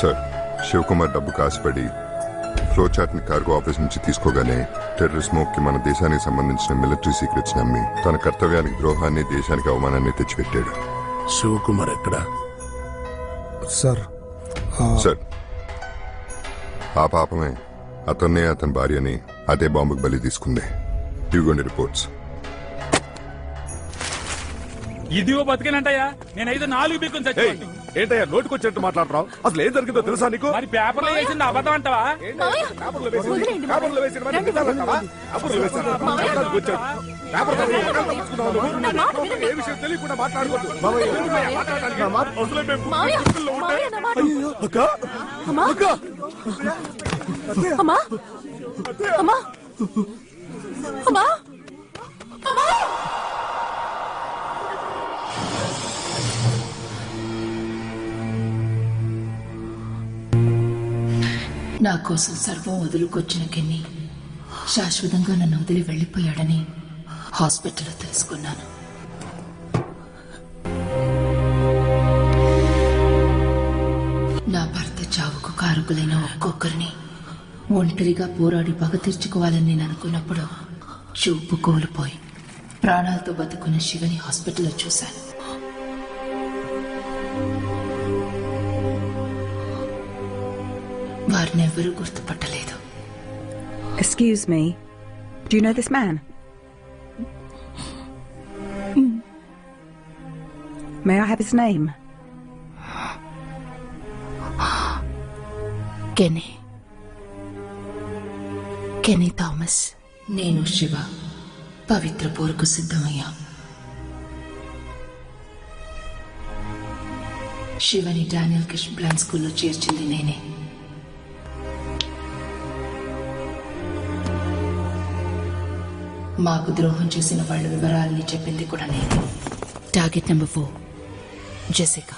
Speaker 7: Sir, Shivakumar డబ్బు కాసిపడి flow chart ని cargo office నుంచి తీసుకోగానే terrorist smoke కి మన దేశానికి సంబంధించిన military secrets నమ్మి తన కర్తవ్యానికి ద్రోహాన్ని, దేశానికి అవమానాన్ని తెచ్చిపెట్టాడు.
Speaker 19: శివకుమార్ ఎక్కడ?
Speaker 20: సార్
Speaker 7: సార్, ఆ పాపమే అతన్నే అతని భార్యని అదే బాంబుకి బలి తీసుకుంది. ఇవిగోండి రిపోర్ట్స్.
Speaker 23: ఇదిగో బతికేనంటయ్యా. నేనైతే 4 బీకుని చచ్చిపోయింది.
Speaker 4: ఏంటయ్యా నోటుకొచ్చినట్టు మాట్లాడరావు? అసలు ఏం జరిగిందో తెలుసా నీకు?
Speaker 23: మరి పేపర్లో వేసింది అబద్ధం అంటావా?
Speaker 4: తెలియకుండా మాట్లాడుకోవద్దు.
Speaker 17: నా కోసం సర్వం వదులుకొచ్చిన కెన్ని శాశ్వతంగా నన్ను వదిలి వెళ్ళిపోయాడని హాస్పిటల్లో తెలుసుకున్నాను. నా భర్త చావుకు కారకులైన ఒక్కొక్కరిని ఒంటరిగా పోరాడి పగ తీర్చుకోవాలని నేను అనుకున్నప్పుడు చూపు కోల్పోయి ప్రాణాలతో బతుకున్న శివని హాస్పిటల్లో చూశాను. వారిని ఎవరూ గుర్తుపట్టలేదు.
Speaker 24: Excuse me, do you know this man? May I have his name?
Speaker 17: Kenny Thomas. నేను శివ పవిత్ర పోరుకు సిద్ధమయ్యా. శివని డానియల్ కిషన్ ప్లాన్ స్కూల్లో చేర్చింది నేనే. మాకు ద్రోహం చేసిన వాళ్ళ వివరాలని చెప్పింది కూడా నేనే. Target number 4 Jessica,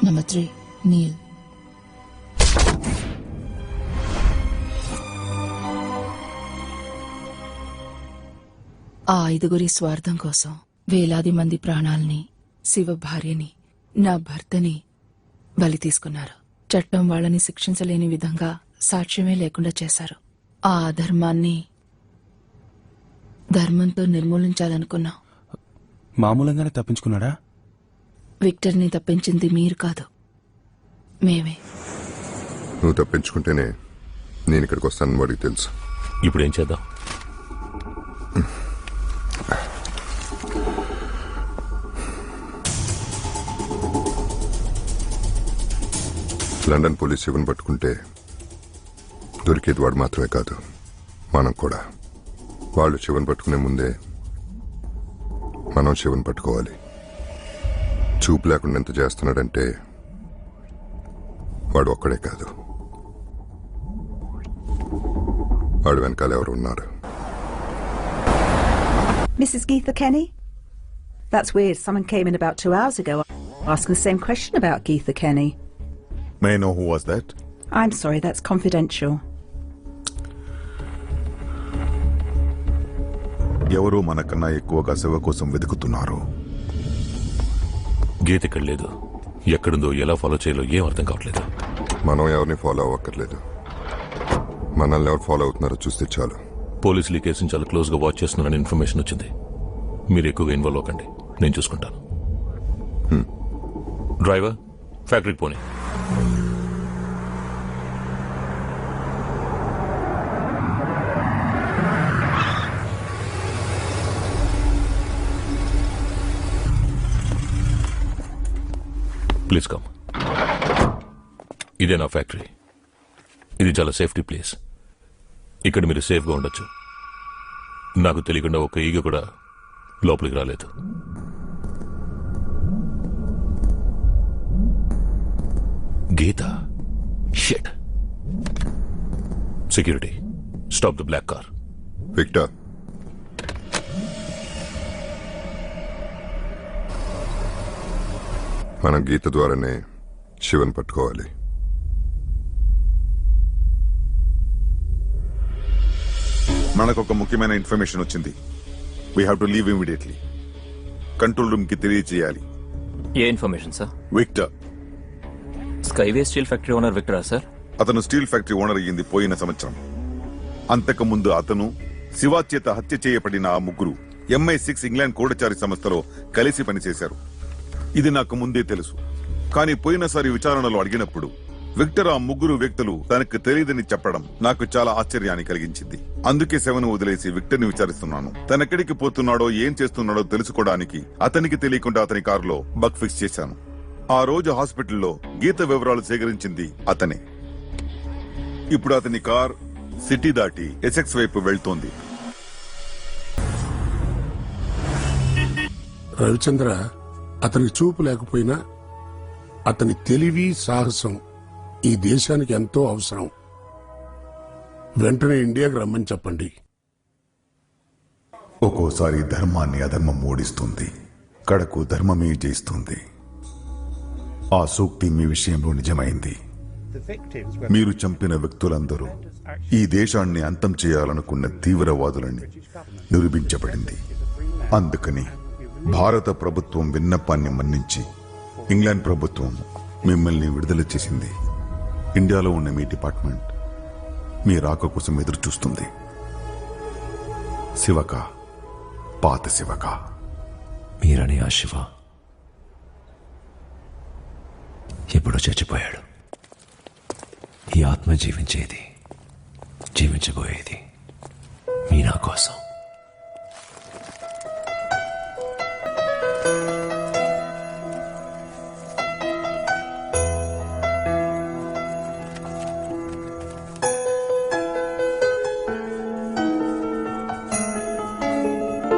Speaker 17: number 3 Neil, ఆ 5 స్వార్థం కోసం వేలాది మంది ప్రాణాల్ని, శివ భార్యని, నా భర్తని బలి తీసుకున్నారు. చట్టం వాళ్ళని శిక్షించలేని విధంగా సాక్ష్యమే లేకుండా చేశారు. ఆ అధర్మాన్ని ధర్మంతో నిర్మూలించాలనుకున్నాం.
Speaker 3: మామూలంగానే తప్పించుకున్నాడా?
Speaker 17: విక్టర్ని తప్పించింది మీరు కాదు, మేమే.
Speaker 7: నువ్వు తప్పించుకుంటేనే నేను ఇక్కడికి వస్తానని వాడికి తెలుసు.
Speaker 5: ఇప్పుడు ఏం చేద్దాం?
Speaker 7: లండన్ పోలీస్ శివన్ పట్టుకుంటే దొరికేది వాడు మాత్రమే కాదు, మనం కూడా. వాళ్ళు శివన్ పట్టుకునే ముందే మనం శివన్ పట్టుకోవాలి. చూపు లేకుండా ఎంత చేస్తున్నాడంటే వాడు ఒక్కడే కాదు, వాడు వెనకాల ఎవరు ఉన్నారు.
Speaker 24: Mrs. Geetha Kenny? That's weird. Someone came in about 2 hours ago asking the same question about Geetha Kenny.
Speaker 6: May I know who was that?
Speaker 24: I'm sorry, that's confidential.
Speaker 6: ఎవరో మనకన్నా ఎక్కువగా శివ కోసం వెతుకుతున్నారు.
Speaker 5: గీత ఇక్కడ లేదు. ఎక్కడుందో, ఎలా ఫాలో చేయాలో ఏం అర్థం కావట్లేదు.
Speaker 7: మనం ఎవరిని ఫాలో అవ్వక్కర్లేదు, మనల్ని ఎవరు ఫాలో అవుతున్నారో చూస్తే చాలు.
Speaker 5: పోలీసులు ఈ కేసుని చాలా క్లోజ్ గా వాచ్ చేస్తున్నారని ఇన్ఫర్మేషన్ వచ్చింది. మీరు ఎక్కువగా ఇన్వాల్వ్ అవ్వకండి, నేను చూసుకుంటాను. డ్రైవర్, ఫ్యాక్టరీకి పోనీ. Please come. ఇదే నా ఫ్యాక్టరీ. ఇది చాలా సేఫ్టీ ప్లేస్. ఇక్కడ మీరు సేఫ్గా ఉండొచ్చు. నాకు తెలియకుండా ఒక ఈగ కూడా లోపలికి రాలేదు. Geetha, shit. Security, stop the black car.
Speaker 7: Victor, మనం గీత ద్వారానే శివన్ పట్టుకోవాలి.
Speaker 6: మనకు ఒక ముఖ్యమైన ఇన్ఫర్మేషన్ వచ్చింది. We have to leave immediately. Control room కి తెలియజేయాలి.
Speaker 13: ఏ information sir?
Speaker 6: Victor,
Speaker 13: skyway steel factory owner విక్టరా సార్?
Speaker 6: అతను స్టీల్ ఫ్యాక్టరీ ఓనర్ అయ్యింది పోయిన సంవత్సరం. అంతకు ముందు అతను శివ చేత హత్య చేయబడిన ఆ ముగ్గురు MI6 ఇంగ్లాండ్ గూఢచారి సంస్థలో కలిసి పనిచేశారు. ఇది నాకు ముందే తెలుసు. కానీ పోయినసారి విచారణలో అడిగినప్పుడు విక్టర్ ఆ ముగ్గురు వ్యక్తులు తనకు తెలియదని చెప్పడం నాకు చాలా ఆశ్చర్యాన్ని కలిగించింది. అందుకే శివను వదిలేసి విక్టర్ ని విచారిస్తున్నాను. తనెక్కడికి పోతున్నాడో, ఏం చేస్తున్నాడో తెలుసుకోవడానికి అతనికి తెలియకుండా అతని కారులో బగ్ ఫిక్స్ చేశాను. ఆ రోజు హాస్పిటల్లో గీత వివరాలు సేకరించింది అతనే. ఇప్పుడు అతని కార్ సిటీ దాటి ఎసెక్స్ వైపు వెళ్తోంది.
Speaker 19: రవిచంద్ర, అతనికి చూపు లేకపోయినా అతని తెలివి, సాహసం ఈ దేశానికి ఎంతో అవసరం. వెంటనే ఇండియాకి రమ్మని చెప్పండి.
Speaker 6: ఒక్కోసారి ధర్మాన్ని అధర్మం ఓడిస్తుంది, కడకు ధర్మమే జయిస్తుంది. ఆ సూక్తి మీ విషయంలో నిజమైంది. మీరు చంపిన వ్యక్తులందరూ ఈ దేశాన్ని అంతం చేయాలనుకున్న తీవ్రవాదులని నిరూపించబడింది. అందుకని భారత ప్రభుత్వం విన్నపాన్ని మన్నించి ఇంగ్లాండ్ ప్రభుత్వం మిమ్మల్ని విడుదల చేసింది. ఇండియాలో ఉన్న మీ డిపార్ట్మెంట్ మీ రాక కోసం ఎదురు చూస్తుంది. శివక, పాత శివక.
Speaker 16: మీరని ఆ శివ ఎప్పుడో చచ్చిపోయాడు. ఈ ఆత్మ జీవించేది, జీవించబోయేది మీనా కోసం.